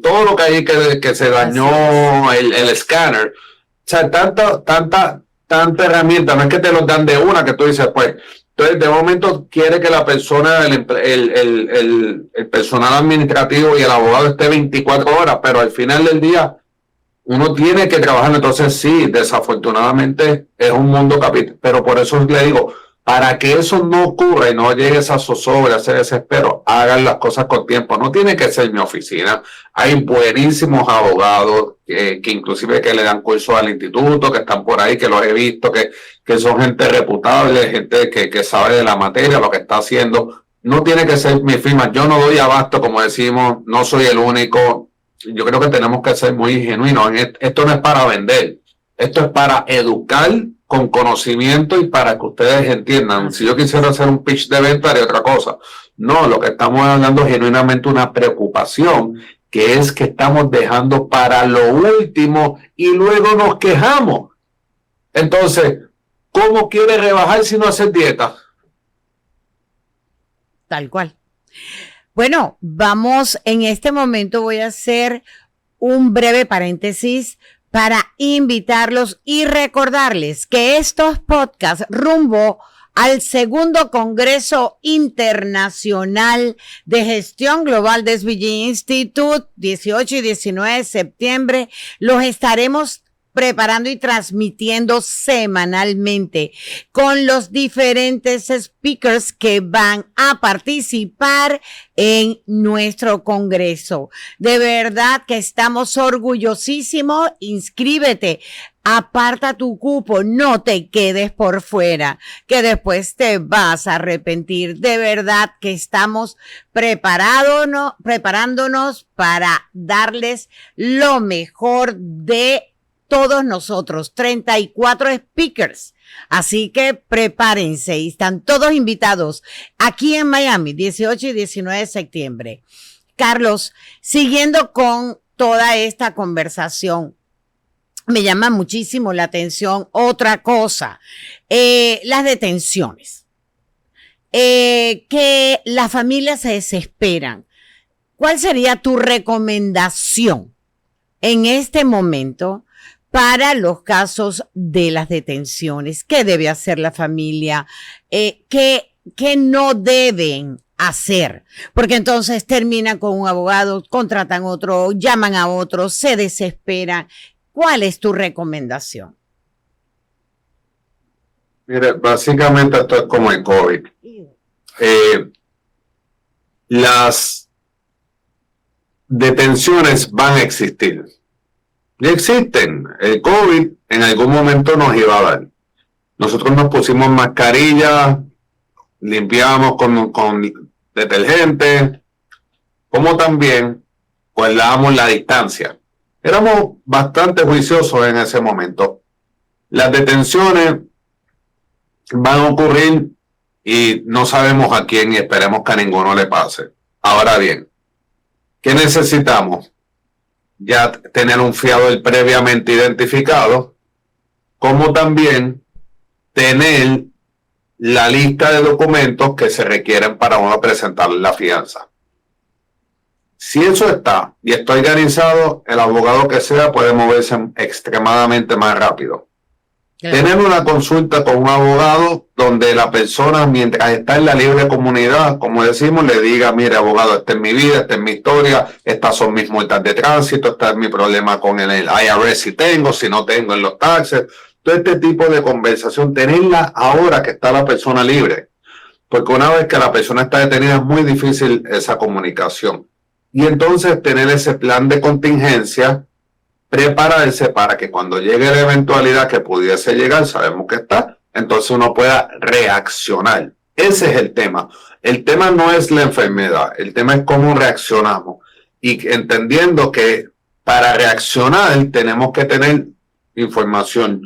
todo lo que hay que se dañó, el escáner. O sea, tanta herramienta, no es que te los dan de una que tú dices, pues, entonces de momento quiere que la persona, el personal administrativo y el abogado esté 24 horas, pero al final del día uno tiene que trabajar. Entonces sí, desafortunadamente es un mundo capital, pero por eso le digo, para que eso no ocurra y no llegue esa zozobra, ese desespero, hagan las cosas con tiempo. No tiene que ser mi oficina. Hay buenísimos abogados que inclusive que le dan cursos al instituto, que están por ahí, que los he visto, que son gente reputable, gente que sabe de la materia, lo que está haciendo. No tiene que ser mi firma. Yo no doy abasto, como decimos, no soy el único. Yo creo que tenemos que ser muy genuinos. Esto no es para vender. Esto es para educar con conocimiento y para que ustedes entiendan. Si yo quisiera hacer un pitch de venta, haría otra cosa. No, lo que estamos hablando es genuinamente una preocupación, que es que estamos dejando para lo último y luego nos quejamos. Entonces, ¿cómo quiere rebajar si no hace dieta? Tal cual. Bueno, vamos, en este momento voy a hacer un breve paréntesis para invitarlos y recordarles que estos podcasts rumbo al segundo Congreso Internacional de Gestión Global de SBG Institute, 18 y 19 de septiembre, los estaremos preparando y transmitiendo semanalmente con los diferentes speakers que van a participar en nuestro congreso. De verdad que estamos orgullosísimos. Inscríbete, aparta tu cupo, no te quedes por fuera, que después te vas a arrepentir. De verdad que estamos preparándonos para darles lo mejor de todos nosotros, 34 speakers. Así que prepárense y están todos invitados aquí en Miami, 18 y 19 de septiembre. Carlos, siguiendo con toda esta conversación, me llama muchísimo la atención otra cosa, las detenciones, que las familias se desesperan. ¿Cuál sería tu recomendación en este momento para los casos de las detenciones? ¿Qué debe hacer la familia? ¿Qué no deben hacer? Porque entonces terminan con un abogado, contratan otro, llaman a otro, se desesperan. ¿Cuál es tu recomendación? Mire, básicamente esto es como el COVID. Las detenciones van a existir. Ya existen. El COVID en algún momento nos iba a dar. Nosotros nos pusimos mascarilla, limpiábamos con detergente, como también guardábamos la distancia. Éramos bastante juiciosos en ese momento. Las detenciones van a ocurrir y no sabemos a quién y esperemos que a ninguno le pase. Ahora bien, ¿qué necesitamos? Ya tener un fiador previamente identificado, como también tener la lista de documentos que se requieren para uno presentar la fianza. Si eso está y está organizado, el abogado que sea puede moverse extremadamente más rápido. Claro. Tener una consulta con un abogado donde la persona, mientras está en la libre comunidad, como decimos, le diga, mire abogado, esta es mi vida, esta es mi historia, estas son mis multas de tránsito, este es mi problema con el IRS si no tengo en los taxes. Todo este tipo de conversación, tenerla ahora que está la persona libre. Porque una vez que la persona está detenida es muy difícil esa comunicación. Y entonces tener ese plan de contingencia, prepararse para que cuando llegue la eventualidad que pudiese llegar, sabemos que está, entonces uno pueda reaccionar. Ese es el tema. El tema no es la enfermedad, el tema es cómo reaccionamos. Y entendiendo que para reaccionar tenemos que tener información.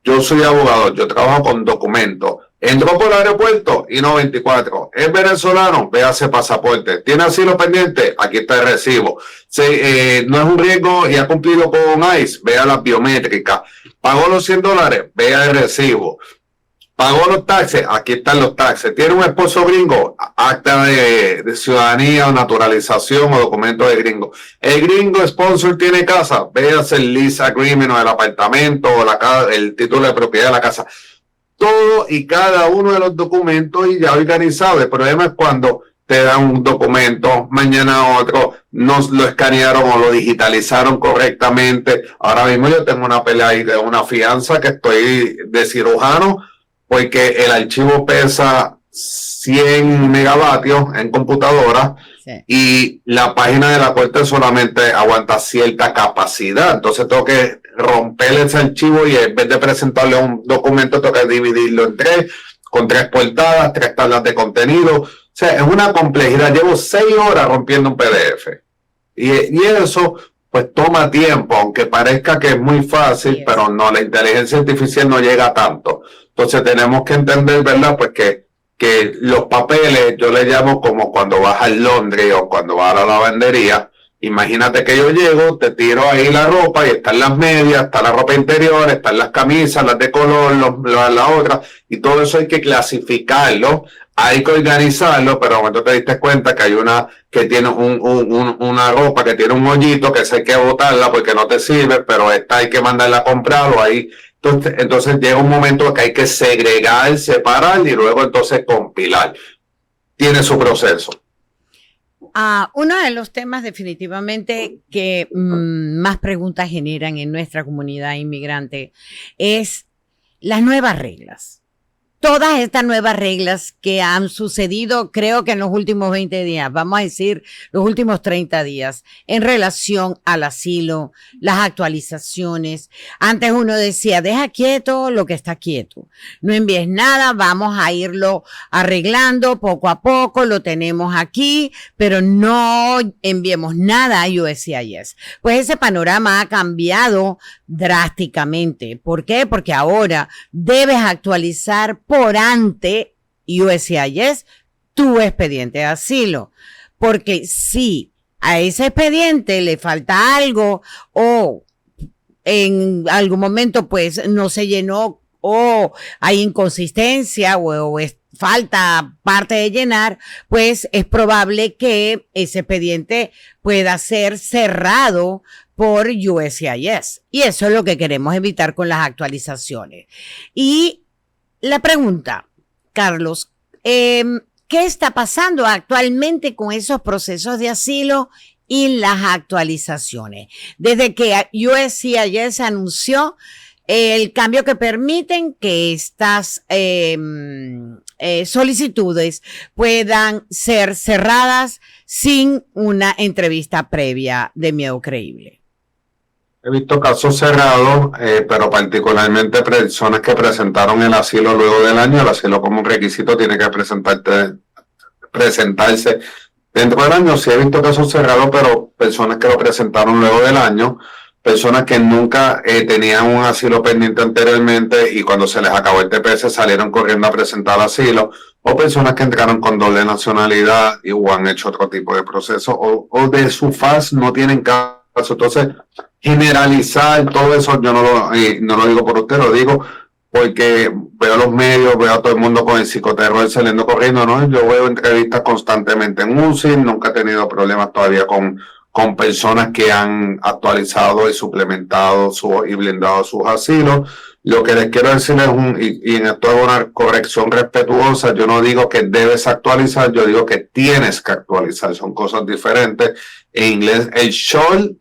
Yo soy abogado, yo trabajo con documentos. Entró por el aeropuerto, I-94. Es venezolano, véase pasaporte. ¿Tiene asilo pendiente? Aquí está el recibo. No es un riesgo y ha cumplido con ICE, vea las biométricas. ¿Pagó los $100? Vea el recibo. ¿Pagó los taxes? Aquí están los taxes. ¿Tiene un esposo gringo? Acta de ciudadanía o naturalización o documento de gringo. ¿El gringo sponsor tiene casa? Véase el lease agreement o el apartamento o el título de propiedad de la casa. Todo y cada uno de los documentos y ya organizado. El problema es cuando te dan un documento, mañana otro, no lo escanearon o lo digitalizaron correctamente. Ahora mismo yo tengo una pelea ahí de una fianza que estoy de cirujano porque el archivo pesa 100 megavatios en computadora. Sí. Y la página de la corte solamente aguanta cierta capacidad. Entonces tengo que romper ese archivo y en vez de presentarle un documento tengo que dividirlo en tres, con 3 portadas, 3 tablas de contenido. O sea, es una complejidad. Llevo 6 horas rompiendo un PDF. Y eso pues toma tiempo, aunque parezca que es muy fácil, yes. Pero no, la inteligencia artificial no llega tanto. Entonces tenemos que entender, ¿verdad? Pues que los papeles, yo le llamo como cuando vas al Londres o cuando vas a la lavandería. Imagínate que yo llego, te tiro ahí la ropa y están las medias, está la ropa interior, están las camisas, las de color, la otra, y todo eso hay que clasificarlo, hay que organizarlo, pero cuando te diste cuenta que hay una que tiene una ropa que tiene un hoyito que esa hay que botarla porque no te sirve, pero esta hay que mandarla a comprar o ahí. Entonces llega un momento que hay que segregar, separar y luego entonces compilar. Tiene su proceso. Uno de los temas definitivamente que más preguntas generan en nuestra comunidad inmigrante es las nuevas reglas. Todas estas nuevas reglas que han sucedido, creo que en los últimos 20 días, vamos a decir los últimos 30 días, en relación al asilo, las actualizaciones. Antes uno decía, deja quieto lo que está quieto. No envíes nada, vamos a irlo arreglando poco a poco, lo tenemos aquí, pero no enviemos nada a USCIS. Pues ese panorama ha cambiado drásticamente. ¿Por qué? Porque ahora debes actualizar por ante USCIS tu expediente de asilo. Porque si a ese expediente le falta algo o en algún momento pues no se llenó o hay inconsistencia o falta parte de llenar, pues es probable que ese expediente pueda ser cerrado por USCIS. Y eso es lo que queremos evitar con las actualizaciones. Y la pregunta, Carlos, ¿qué está pasando actualmente con esos procesos de asilo y las actualizaciones? Desde que USCIS anunció el cambio que permiten que estas solicitudes puedan ser cerradas sin una entrevista previa de miedo creíble. He visto casos cerrados, pero particularmente personas que presentaron el asilo luego del año. El asilo como un requisito tiene que presentarse dentro del año. Sí he visto casos cerrados, pero personas que lo presentaron luego del año, personas que nunca tenían un asilo pendiente anteriormente y cuando se les acabó el TPS salieron corriendo a presentar asilo, o personas que entraron con doble nacionalidad y o han hecho otro tipo de proceso, o de su faz no tienen caso. Entonces, generalizar todo eso, yo no lo digo por usted, lo digo porque veo los medios, veo a todo el mundo con el psicoterror saliendo corriendo, ¿no? Yo veo entrevistas constantemente en UCI, nunca he tenido problemas todavía con personas que han actualizado y suplementado y blindado sus asilos. Lo que les quiero decir es y en esto hago una corrección respetuosa, yo no digo que debes actualizar, yo digo que tienes que actualizar, son cosas diferentes. En inglés, el SHALL,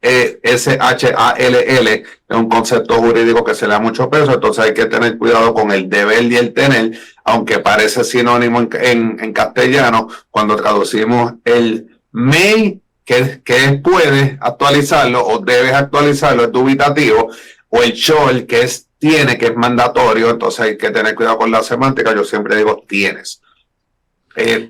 S-H-A-L-L, es un concepto jurídico que se le da mucho peso, entonces hay que tener cuidado con el deber y el tener, aunque parece sinónimo en castellano, cuando traducimos el may, que es puedes actualizarlo o debes actualizarlo, es dubitativo, o el shall, que es tiene, que es mandatorio, entonces hay que tener cuidado con la semántica, yo siempre digo tienes. Así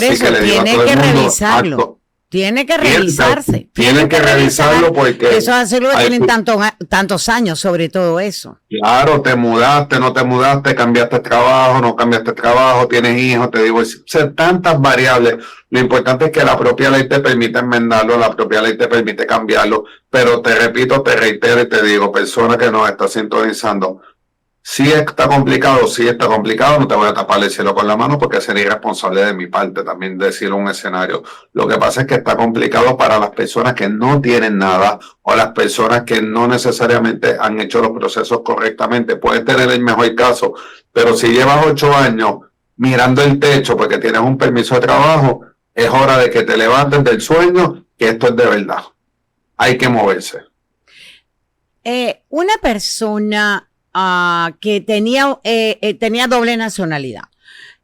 eso, que le digo a todo el mundo, revisarlo. Tiene que revisarse. Tienen que revisarlo porque... Esos asilos tienen tantos años sobre todo eso. Claro, te mudaste, no te mudaste, cambiaste de trabajo, no cambiaste de trabajo, tienes hijos, te digo, o sea, tantas variables. Lo importante es que la propia ley te permite enmendarlo, la propia ley te permite cambiarlo, pero te repito, te reitero y te digo, persona que nos está sintonizando, si está complicado, no te voy a tapar el cielo con la mano porque sería irresponsable de mi parte también decir un escenario. Lo que pasa es que está complicado para las personas que no tienen nada o las personas que no necesariamente han hecho los procesos correctamente. Puedes tener el mejor caso, pero si llevas 8 años mirando el techo porque tienes un permiso de trabajo, es hora de que te levantes del sueño, que esto es de verdad. Hay que moverse. Una persona que tenía doble nacionalidad.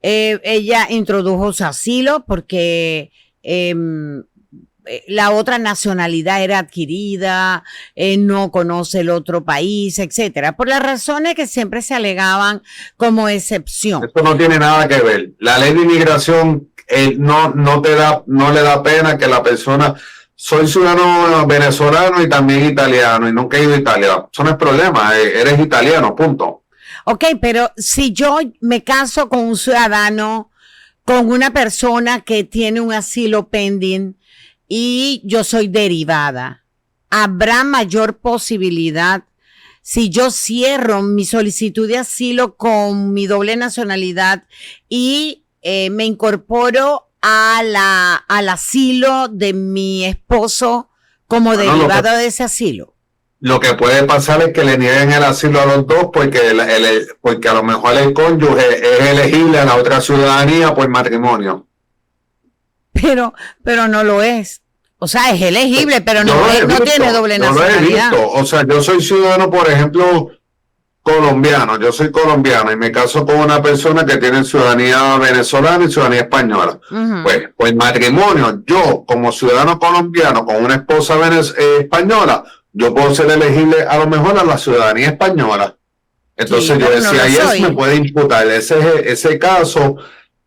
Ella introdujo su asilo porque la otra nacionalidad era adquirida, no conoce el otro país, etcétera, por las razones que siempre se alegaban como excepción. Esto no tiene nada que ver. La ley de inmigración no le da pena que la persona... Soy ciudadano venezolano y también italiano y nunca he ido a Italia. Eso no es problema, eres italiano, punto. Ok, pero si yo me caso con un ciudadano, con una persona que tiene un asilo pending y yo soy derivada, ¿habrá mayor posibilidad si yo cierro mi solicitud de asilo con mi doble nacionalidad y me incorporo al asilo de mi esposo como derivado de ese asilo? Lo que puede pasar es que le nieguen el asilo a los dos porque a lo mejor el cónyuge es elegible a la otra ciudadanía por matrimonio. pero no lo es. O sea, es elegible, pero no tiene doble nacionalidad. Yo lo he visto. O sea, yo soy ciudadano, por ejemplo, colombiano. Yo soy colombiano y me caso con una persona que tiene ciudadanía venezolana y ciudadanía española. Pues matrimonio, yo como ciudadano colombiano con una esposa española, yo puedo ser elegible a lo mejor a la ciudadanía española. Entonces yo decía, y eso me puede imputar. Ese caso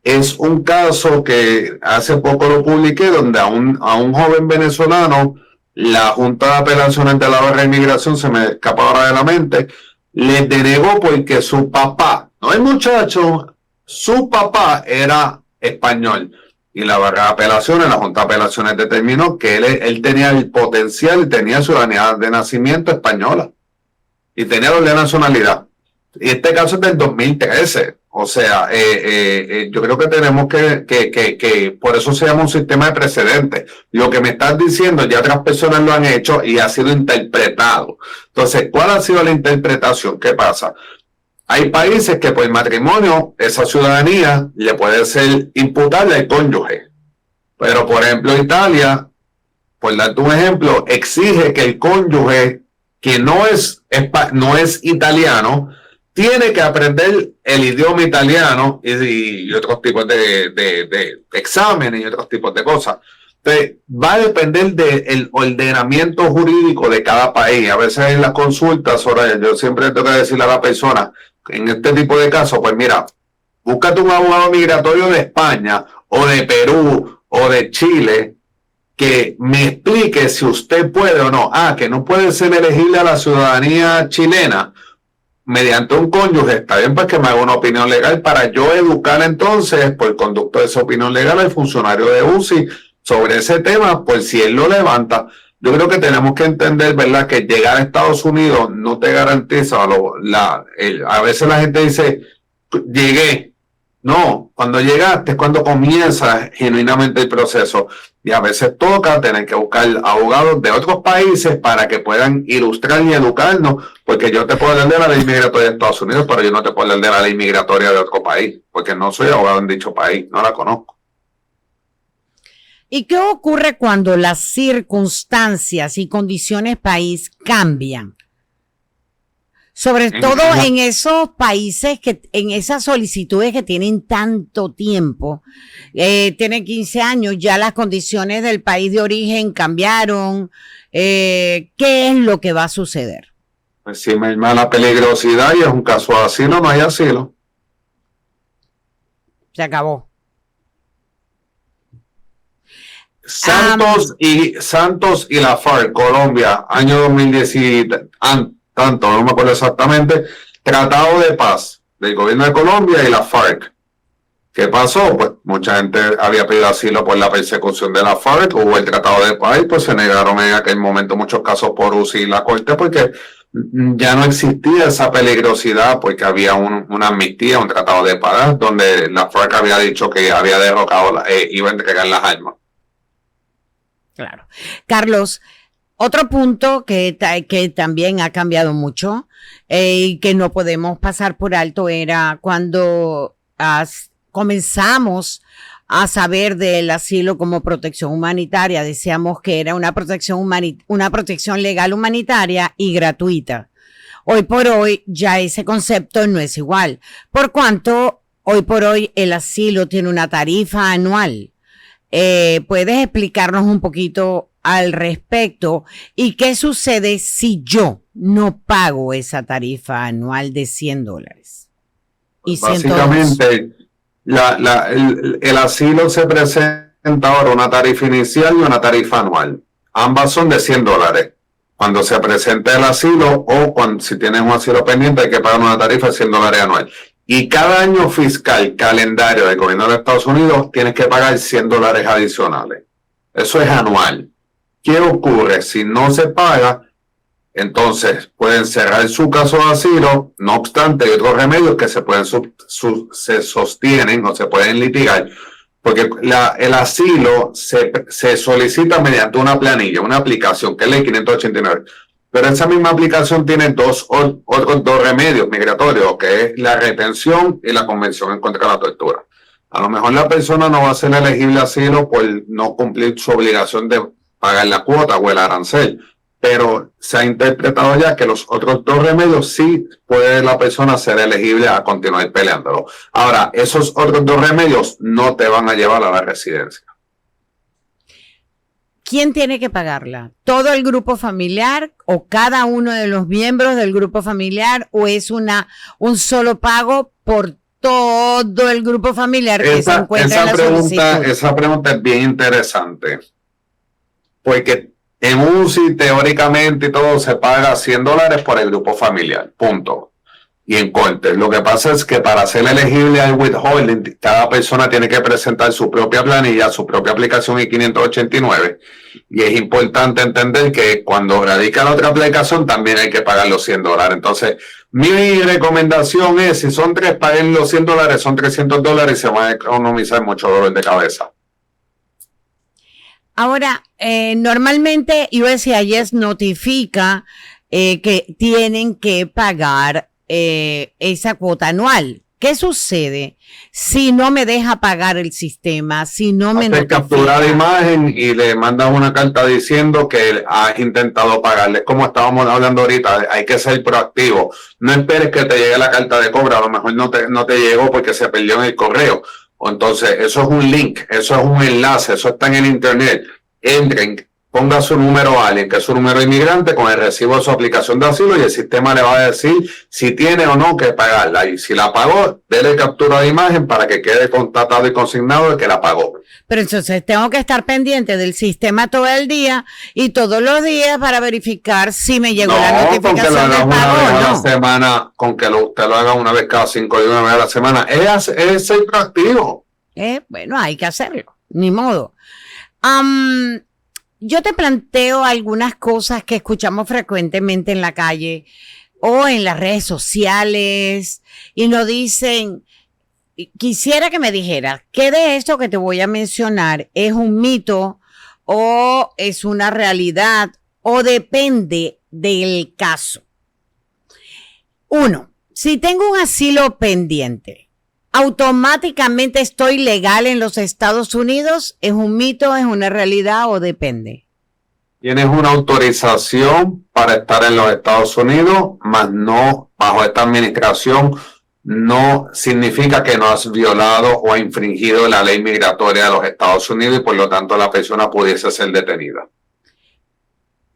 es un caso que hace poco lo publiqué, donde a un joven venezolano, la Junta de Apelaciones de la Barra de Inmigración, se me escapa ahora de la mente, le denegó porque su papá, no el muchacho, su papá era español. Y la Barra de Apelaciones, la Junta de Apelaciones determinó que él tenía el potencial, tenía ciudadanía de nacimiento española y tenía doble nacionalidad. Y este caso es del 2013. O sea, yo creo que tenemos que por eso se llama un sistema de precedentes. Lo que me estás diciendo, ya otras personas lo han hecho y ha sido interpretado. Entonces, ¿cuál ha sido la interpretación? ¿Qué pasa? Hay países que por matrimonio, esa ciudadanía le puede ser imputable al cónyuge. Pero, por ejemplo, Italia, por darte un ejemplo, exige que el cónyuge, que no es italiano, tiene que aprender el idioma italiano y otros tipos de exámenes y otros tipos de cosas. Entonces, va a depender del ordenamiento jurídico de cada país. A veces en las consultas, yo siempre tengo que decirle a la persona, en este tipo de casos, pues mira, búscate un abogado migratorio de España o de Perú o de Chile que me explique si usted puede o no. Que no puede ser elegible a la ciudadanía chilena mediante un cónyuge. Está bien, pues que me haga una opinión legal para yo educar entonces, por conducto de esa opinión legal, al funcionario de UCI sobre ese tema, pues si él lo levanta. Yo creo que tenemos que entender, ¿verdad?, que llegar a Estados Unidos no te garantiza, a veces la gente dice, llegué. No, cuando llegaste es cuando comienza genuinamente el proceso. Y a veces toca tener que buscar abogados de otros países para que puedan ilustrar y educarnos, porque yo te puedo hablar de la ley migratoria de Estados Unidos, pero yo no te puedo hablar de la ley migratoria de otro país, porque no soy abogado en dicho país, no la conozco. ¿Y qué ocurre cuando las circunstancias y condiciones país cambian? Sobre todo en esos países en esas solicitudes que tienen tanto tiempo, tienen 15 años, ya las condiciones del país de origen cambiaron. ¿Qué es lo que va a suceder? Pues si me llama la peligrosidad y es un caso de asilo, no hay asilo. Se acabó. Santos y la FARC, Colombia, año 2010, tanto, no me acuerdo exactamente, tratado de paz del gobierno de Colombia y la FARC. ¿Qué pasó? Pues mucha gente había pedido asilo por la persecución de la FARC, hubo el tratado de paz y pues se negaron en aquel momento muchos casos por UCI y la Corte porque ya no existía esa peligrosidad porque había una amnistía, un tratado de paz donde la FARC había dicho que había derrocado, iba a entregar las armas. Claro. Carlos, otro punto que también ha cambiado mucho y que no podemos pasar por alto era cuando comenzamos a saber del asilo como protección humanitaria. Decíamos que era una protección legal humanitaria y gratuita. Hoy por hoy ya ese concepto no es igual, por cuanto hoy por hoy el asilo tiene una tarifa anual. ¿Puedes explicarnos un poquito al respecto y qué sucede si yo no pago esa tarifa anual de $100? Y básicamente el asilo se presenta ahora una tarifa inicial y una tarifa anual. Ambas son de $100. Cuando se presenta el asilo o si tienes un asilo pendiente hay que pagar una tarifa de $100 anual. Y cada año fiscal, calendario del gobierno de Estados Unidos, tienes que pagar $100 adicionales. Eso es anual. ¿Qué ocurre? Si no se paga, entonces pueden cerrar su caso de asilo. No obstante, hay otros remedios que se sostienen o se pueden litigar. Porque el asilo se solicita mediante una planilla, una aplicación, que es ley 589. Pero esa misma aplicación tiene otros dos remedios migratorios, que es la retención y la convención en contra de la tortura. A lo mejor la persona no va a ser elegible a asilo por no cumplir su obligación de pagar la cuota o el arancel, pero se ha interpretado ya que los otros dos remedios sí puede la persona ser elegible a continuar peleándolo. Ahora, esos otros dos remedios no te van a llevar a la residencia. ¿Quién tiene que pagarla? ¿Todo el grupo familiar o cada uno de los miembros del grupo familiar, o es un solo pago por todo el grupo familiar que se encuentra en la solicitud? Esa pregunta es bien interesante, porque en UCI teóricamente y todo se paga $100 por el grupo familiar, punto. Y en corte, lo que pasa es que para ser elegible al withholding, cada persona tiene que presentar su propia planilla, su propia aplicación I-589, y es importante entender que cuando radica la otra aplicación también hay que pagar los $100. Entonces, mi recomendación es, si son 3, paguen los $100, son $300 y se van a economizar mucho dolor de cabeza. Ahora, normalmente USCIS notifica que tienen que pagar esa cuota anual. ¿Qué sucede si no me deja pagar el sistema, si no me notifica? Captura de imagen y le mandas una carta diciendo que has intentado pagarle. Como estábamos hablando ahorita, hay que ser proactivo. No esperes que te llegue la carta de cobro, a lo mejor no te llegó porque se perdió en el correo. O entonces, eso es un link, eso es un enlace, eso está en el internet. Entren, ponga su número a alguien, que es su número de inmigrante, con el recibo de su aplicación de asilo, y el sistema le va a decir si tiene o no que pagarla. Y si la pagó, dele captura de imagen para que quede constatado y consignado de que la pagó. Pero entonces tengo que estar pendiente del sistema todo el día y todos los días para verificar si me llegó la notificación del pago. Con que usted lo haga una vez cada 5 días, una vez a la semana. Es ser proactivo. Bueno, hay que hacerlo, ni modo. Yo te planteo algunas cosas que escuchamos frecuentemente en la calle o en las redes sociales y nos dicen, quisiera que me dijeras, ¿qué de esto que te voy a mencionar es un mito o es una realidad o depende del caso? 1, si tengo un asilo pendiente, ¿automáticamente estoy legal en los Estados Unidos? ¿Es un mito, es una realidad o depende? Tienes una autorización para estar en los Estados Unidos, mas no, bajo esta administración, no significa que no has violado o infringido la ley migratoria de los Estados Unidos y por lo tanto la persona pudiese ser detenida.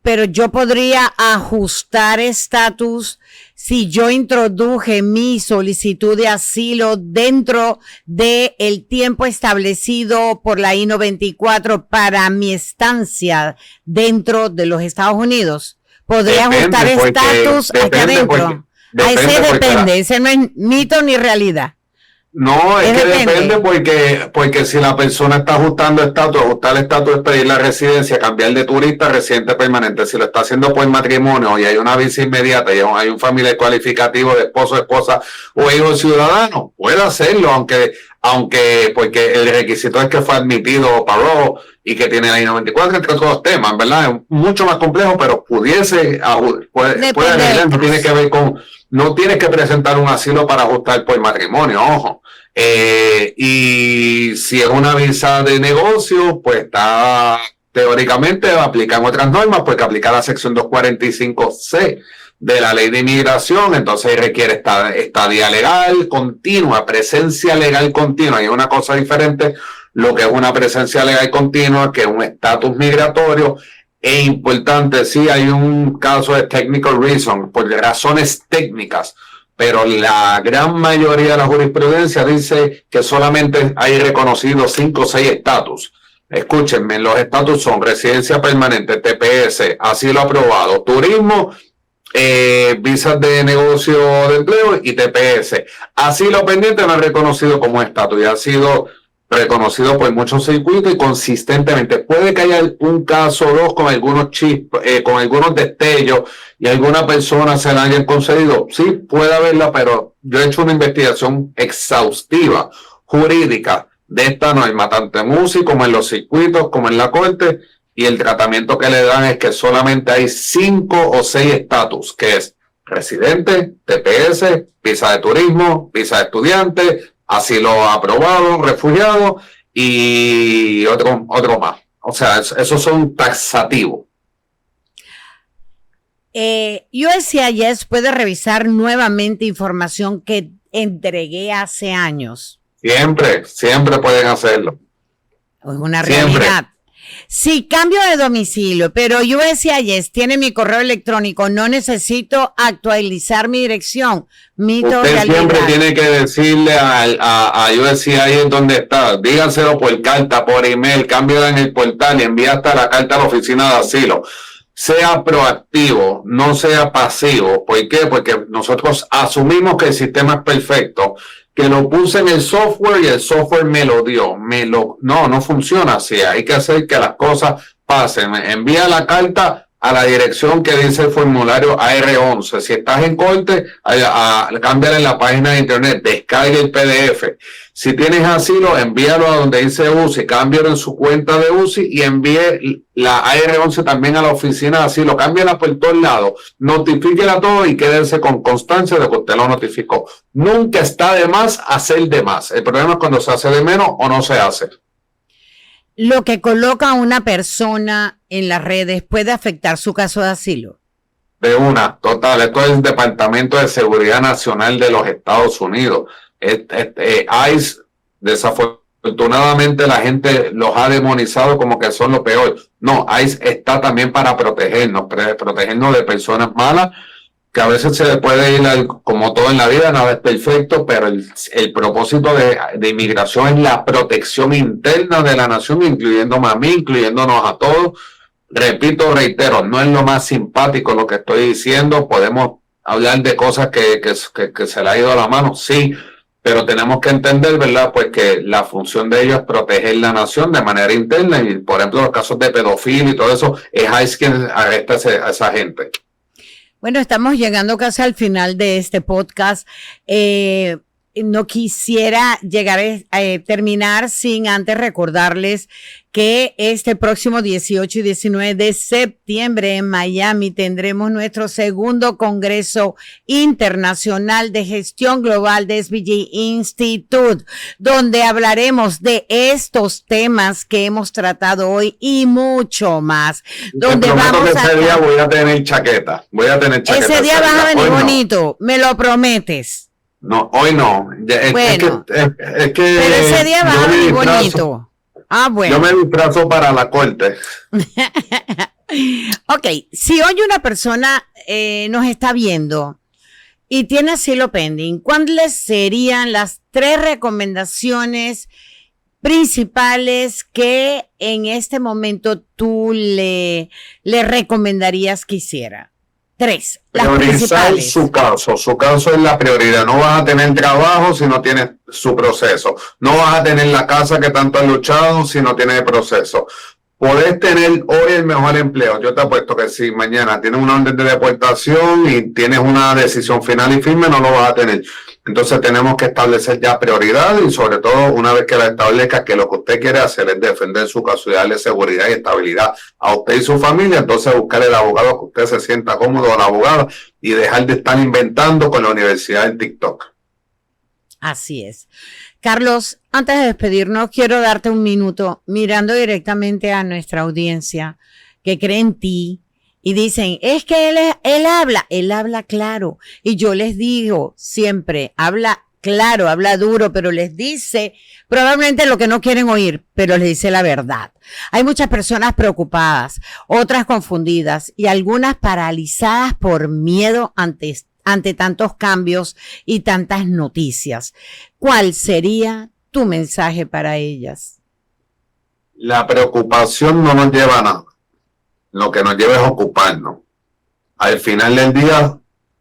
Pero yo podría ajustar estatus si yo introduje mi solicitud de asilo dentro del tiempo establecido por la I-94 para mi estancia dentro de los Estados Unidos. ¿Podría ajustar estatus acá adentro? Ese no es mito ni realidad. No, es que depende porque si la persona está ajustando estatus, ajustar el estatus es pedir la residencia, cambiar de turista a residente permanente. Si lo está haciendo por matrimonio y hay una visa inmediata y hay un familiar cualificativo de esposo, esposa o hijo ciudadano, puede hacerlo, aunque porque el requisito es que fue admitido o pagó y que tiene la I-94, entre otros temas, ¿verdad? Es mucho más complejo, pero puede arreglar, no tiene que ver con... No tienes que presentar un asilo para ajustar por matrimonio, ojo. Y si es una visa de negocio, pues está teóricamente aplican otras normas, porque aplica la sección 245C de la ley de inmigración, entonces requiere estadía legal continua, presencia legal continua. Y una cosa diferente, lo que es una presencia legal continua, que es un estatus migratorio. Es importante, sí, hay un caso de technical reason, por razones técnicas, pero la gran mayoría de la jurisprudencia dice que solamente hay reconocidos 5 o 6 estatus. Escúchenme, los estatus son residencia permanente, TPS, asilo aprobado, turismo, visas de negocio de empleo y TPS. Asilo pendiente no es reconocido como estatus y ha sido reconocido por muchos circuitos y consistentemente. Puede que haya un caso o dos con algunos chips, con algunos destellos y alguna persona se la hayan concedido. Sí, puede haberla, pero yo he hecho una investigación exhaustiva, jurídica, de esta norma, tanto en UCI como en los circuitos, como en la corte, y el tratamiento que le dan es que solamente hay 5 o 6 estatus, que es residente, TPS, visa de turismo, visa de estudiante, asilo aprobado, refugiado y otro más. O sea, esos son taxativos. USCIS puede revisar nuevamente información que entregué hace años. Siempre pueden hacerlo. Es una realidad. Si cambio de domicilio, pero USCIS tiene mi correo electrónico, no necesito actualizar mi dirección. Usted siempre tiene que decirle a USCIS dónde está. Díganselo por carta, por email, cámbiala en el portal y envía hasta la carta a la oficina de asilo. Sea proactivo, no sea pasivo. ¿Por qué? Porque nosotros asumimos que el sistema es perfecto, que lo puse en el software y el software me lo dio. No funciona así. Hay que hacer que las cosas pasen. Envía la carta a la dirección que dice el formulario AR11. Si estás en corte, cámbiala en la página de internet, descargue el PDF. Si tienes asilo, envíalo a donde dice UCI, cámbialo en su cuenta de UCI y envíe la AR11 también a la oficina de asilo. Cámbiala por todos lados, notifíquela todo y quédense con constancia de que usted lo notificó. Nunca está de más hacer de más. El problema es cuando se hace de menos o no se hace. Lo que coloca a una persona en las redes puede afectar su caso de asilo. Total. Esto es el Departamento de Seguridad Nacional de los Estados Unidos. ICE, desafortunadamente la gente los ha demonizado como que son lo peor. No, ICE está también para protegernos de personas malas, que a veces se le puede ir, como todo en la vida, nada es perfecto, pero el propósito de inmigración es la protección interna de la nación, incluyéndome a mí, incluyéndonos a todos. Repito, reitero, no es lo más simpático lo que estoy diciendo, podemos hablar de cosas que se le ha ido a la mano, sí, pero tenemos que entender, ¿verdad? Pues que la función de ellos es proteger la nación de manera interna y, por ejemplo, los casos de pedofilia y todo eso, es ICE quien arresta a esa gente. Bueno, estamos llegando casi al final de este podcast. No quisiera terminar sin antes recordarles que este próximo 18 y 19 de septiembre en Miami tendremos nuestro segundo Congreso Internacional de Gestión Global de SBG Institute, donde hablaremos de estos temas que hemos tratado hoy y mucho más. Donde vamos que ese día voy a tener chaqueta. Ese día vas a venir bonito, me lo prometes. No, hoy no. Bueno, pero ese día vas a venir bonito. Bueno. Yo me disfrazo para la corte. Ok, si hoy una persona nos está viendo y tiene asilo pending, ¿cuáles serían las 3 recomendaciones principales que en este momento tú le recomendarías que hiciera? 3, las principales. Su caso es la prioridad. No vas a tener trabajo si no tienes su proceso. No vas a tener la casa que tanto has luchado si no tienes el proceso. Podés tener hoy el mejor empleo. Yo te apuesto que si mañana tienes una orden de deportación y tienes una decisión final y firme, no lo vas a tener. Entonces tenemos que establecer ya prioridades y sobre todo una vez que la establezca, que lo que usted quiere hacer es defender su caso y darle seguridad y estabilidad a usted y su familia. Entonces buscar el abogado que usted se sienta cómodo o la abogada y dejar de estar inventando con la universidad del TikTok. Así es. Carlos, antes de despedirnos, quiero darte un minuto mirando directamente a nuestra audiencia que cree en ti y dicen, es que él habla claro. Y yo les digo siempre, habla claro, habla duro, pero les dice probablemente lo que no quieren oír, pero les dice la verdad. Hay muchas personas preocupadas, otras confundidas y algunas paralizadas por miedo ante tantos cambios y tantas noticias. ¿Cuál sería tu mensaje para ellas? La preocupación no nos lleva a nada. Lo que nos lleva es ocuparnos. Al final del día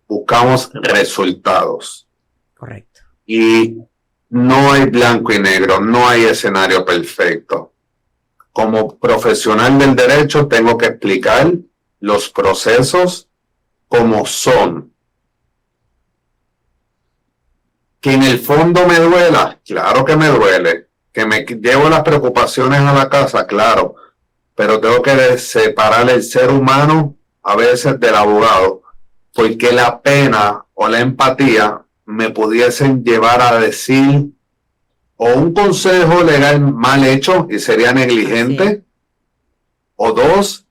buscamos resultados. Correcto. Y no hay blanco y negro, no hay escenario perfecto. Como profesional del derecho tengo que explicar los procesos como son. Que en el fondo me duela, claro que me duele. Que me llevo las preocupaciones a la casa, claro. Pero tengo que separar el ser humano a veces del abogado. Porque la pena o la empatía me pudiesen llevar a decir o un consejo legal mal hecho y sería negligente, o dos,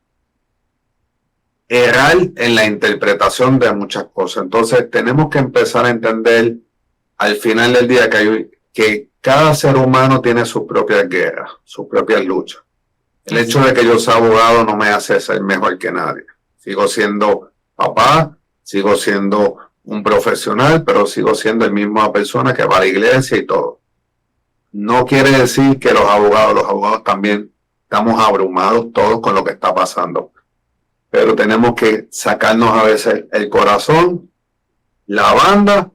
errar en la interpretación de muchas cosas. Entonces tenemos que empezar a entender al final del día que cada ser humano tiene sus propias guerras, sus propias luchas. El hecho de que yo sea abogado no me hace ser mejor que nadie. Sigo siendo papá, sigo siendo un profesional, pero sigo siendo la misma persona que va a la iglesia y todo. No quiere decir que los abogados también estamos abrumados todos con lo que está pasando. Pero tenemos que sacarnos a veces el corazón, la banda,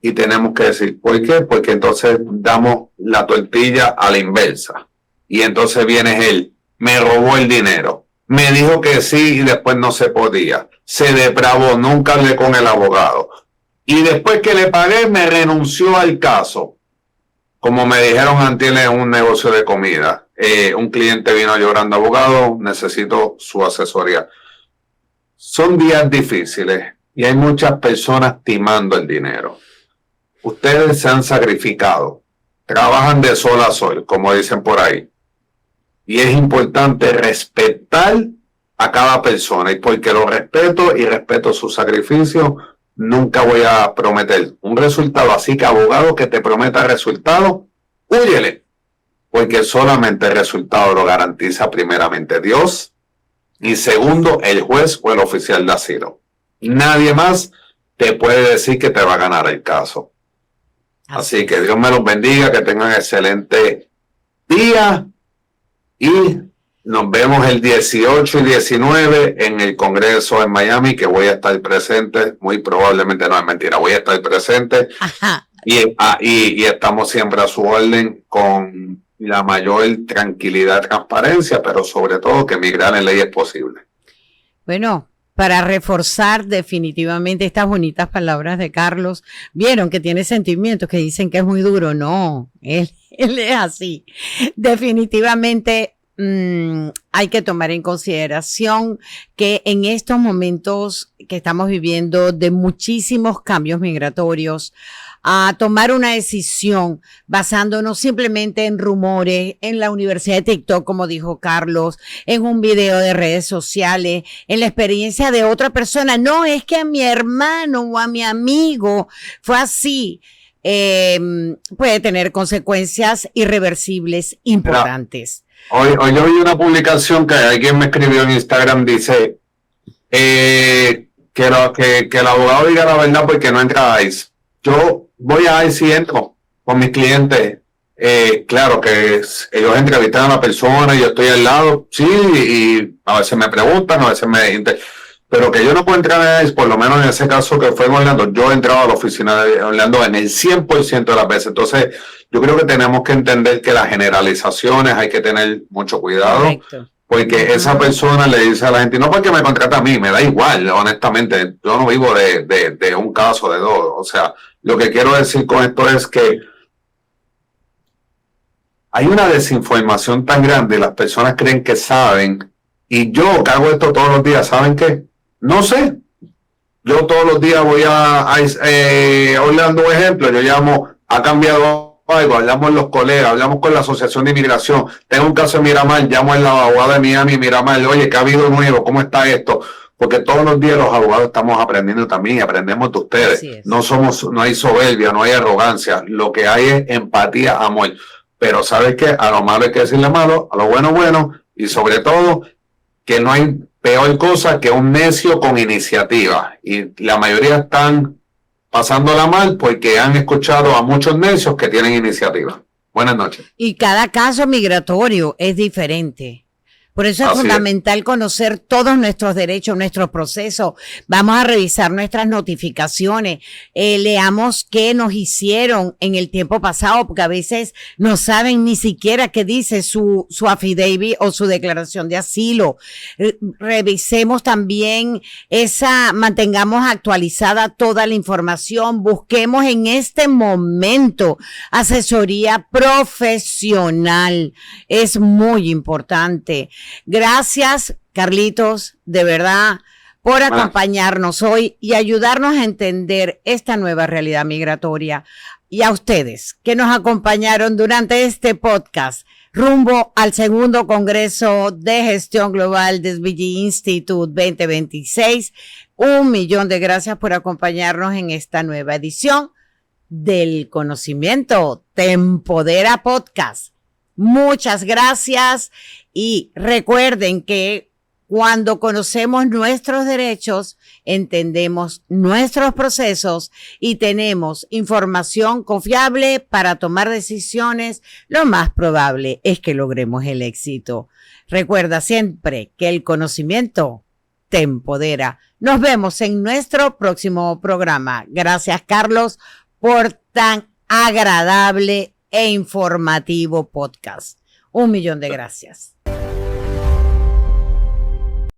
y tenemos que decir, ¿por qué? Porque entonces damos la tortilla a la inversa. Y entonces viene él, me robó el dinero, me dijo que sí y después no se podía. Se depravó, nunca hablé con el abogado. Y después que le pagué, me renunció al caso. Como me dijeron antes en un negocio de comida, un cliente vino llorando, abogado, necesito su asesoría. Son días difíciles y hay muchas personas timando el dinero. Ustedes se han sacrificado, trabajan de sol a sol, como dicen por ahí. Y es importante respetar a cada persona. Y porque lo respeto y respeto su sacrificio, nunca voy a prometer un resultado. Así que abogado que te prometa resultado, húyele. Porque solamente el resultado lo garantiza primeramente Dios. Y segundo, el juez o el oficial de asilo. Nadie más te puede decir que te va a ganar el caso. Así que Dios me los bendiga, que tengan excelente día y nos vemos el 18 y 19 en el Congreso en Miami, que voy a estar presente, muy probablemente no es mentira, voy a estar presente. Ajá. Y estamos siempre a su orden con la mayor tranquilidad, transparencia, pero sobre todo que migrar en ley es posible. Bueno, para reforzar definitivamente estas bonitas palabras de Carlos, vieron que tiene sentimientos que dicen que es muy duro. No, él es así. Definitivamente hay que tomar en consideración que en estos momentos que estamos viviendo de muchísimos cambios migratorios, a tomar una decisión basándonos simplemente en rumores, en la Universidad de TikTok, como dijo Carlos, en un video de redes sociales, en la experiencia de otra persona. No, es que a mi hermano o a mi amigo fue así. Puede tener consecuencias irreversibles importantes. Hoy yo vi una publicación que alguien me escribió en Instagram, dice que el abogado diga la verdad porque no entra a ICE. Yo voy a ICE y entro con mis clientes. Claro que ellos entrevistan a la persona y yo estoy al lado, sí, y a veces me preguntan, a veces pero que yo no puedo entrar a ICE, por lo menos en ese caso que fue en Orlando, yo he entrado a la oficina de Orlando en el 100% de las veces. Entonces, yo creo que tenemos que entender que las generalizaciones hay que tener mucho cuidado. Correcto. Porque esa persona le dice a la gente, no porque me contrata a mí, me da igual, honestamente, yo no vivo de un caso, de dos. O sea, lo que quiero decir con esto es que hay una desinformación tan grande, las personas creen que saben, y yo que hago esto todos los días, ¿saben qué? No sé. Yo todos los días voy a Orlando, por ejemplo, yo llamo, ha cambiado algo, hablamos los colegas, hablamos con la Asociación de Inmigración, tengo un caso en Miramar, llamo al abogado de Miami, Miramar, oye, ¿qué ha habido nuevo? ¿Cómo está esto? Porque todos los días los abogados estamos aprendiendo también y aprendemos de ustedes. No hay soberbia, no hay arrogancia, lo que hay es empatía, amor. Pero ¿sabes qué? A lo malo hay que decirle malo, a lo bueno, bueno, y sobre todo que no hay peor cosa que un necio con iniciativa. Y la mayoría están pasándola mal porque han escuchado a muchos necios que tienen iniciativa. Buenas noches. Y cada caso migratorio es diferente. Por eso es fundamental conocer todos nuestros derechos, nuestros procesos. Vamos a revisar nuestras notificaciones. Leamos qué nos hicieron en el tiempo pasado, porque a veces no saben ni siquiera qué dice su affidavit o su declaración de asilo. Revisemos también mantengamos actualizada toda la información. Busquemos en este momento asesoría profesional. Es muy importante. Gracias, Carlitos, de verdad, por acompañarnos hoy y ayudarnos a entender esta nueva realidad migratoria. y a ustedes que nos acompañaron durante este podcast rumbo al segundo Congreso de Gestión Global de SBG Institute 2026. 1,000,000 de gracias por acompañarnos en esta nueva edición del Conocimiento Te Empodera Podcast. Muchas gracias y recuerden que cuando conocemos nuestros derechos, entendemos nuestros procesos y tenemos información confiable para tomar decisiones, lo más probable es que logremos el éxito. Recuerda siempre que el conocimiento te empodera. Nos vemos en nuestro próximo programa. Gracias, Carlos, por tan agradable e informativo podcast. 1,000,000 de gracias.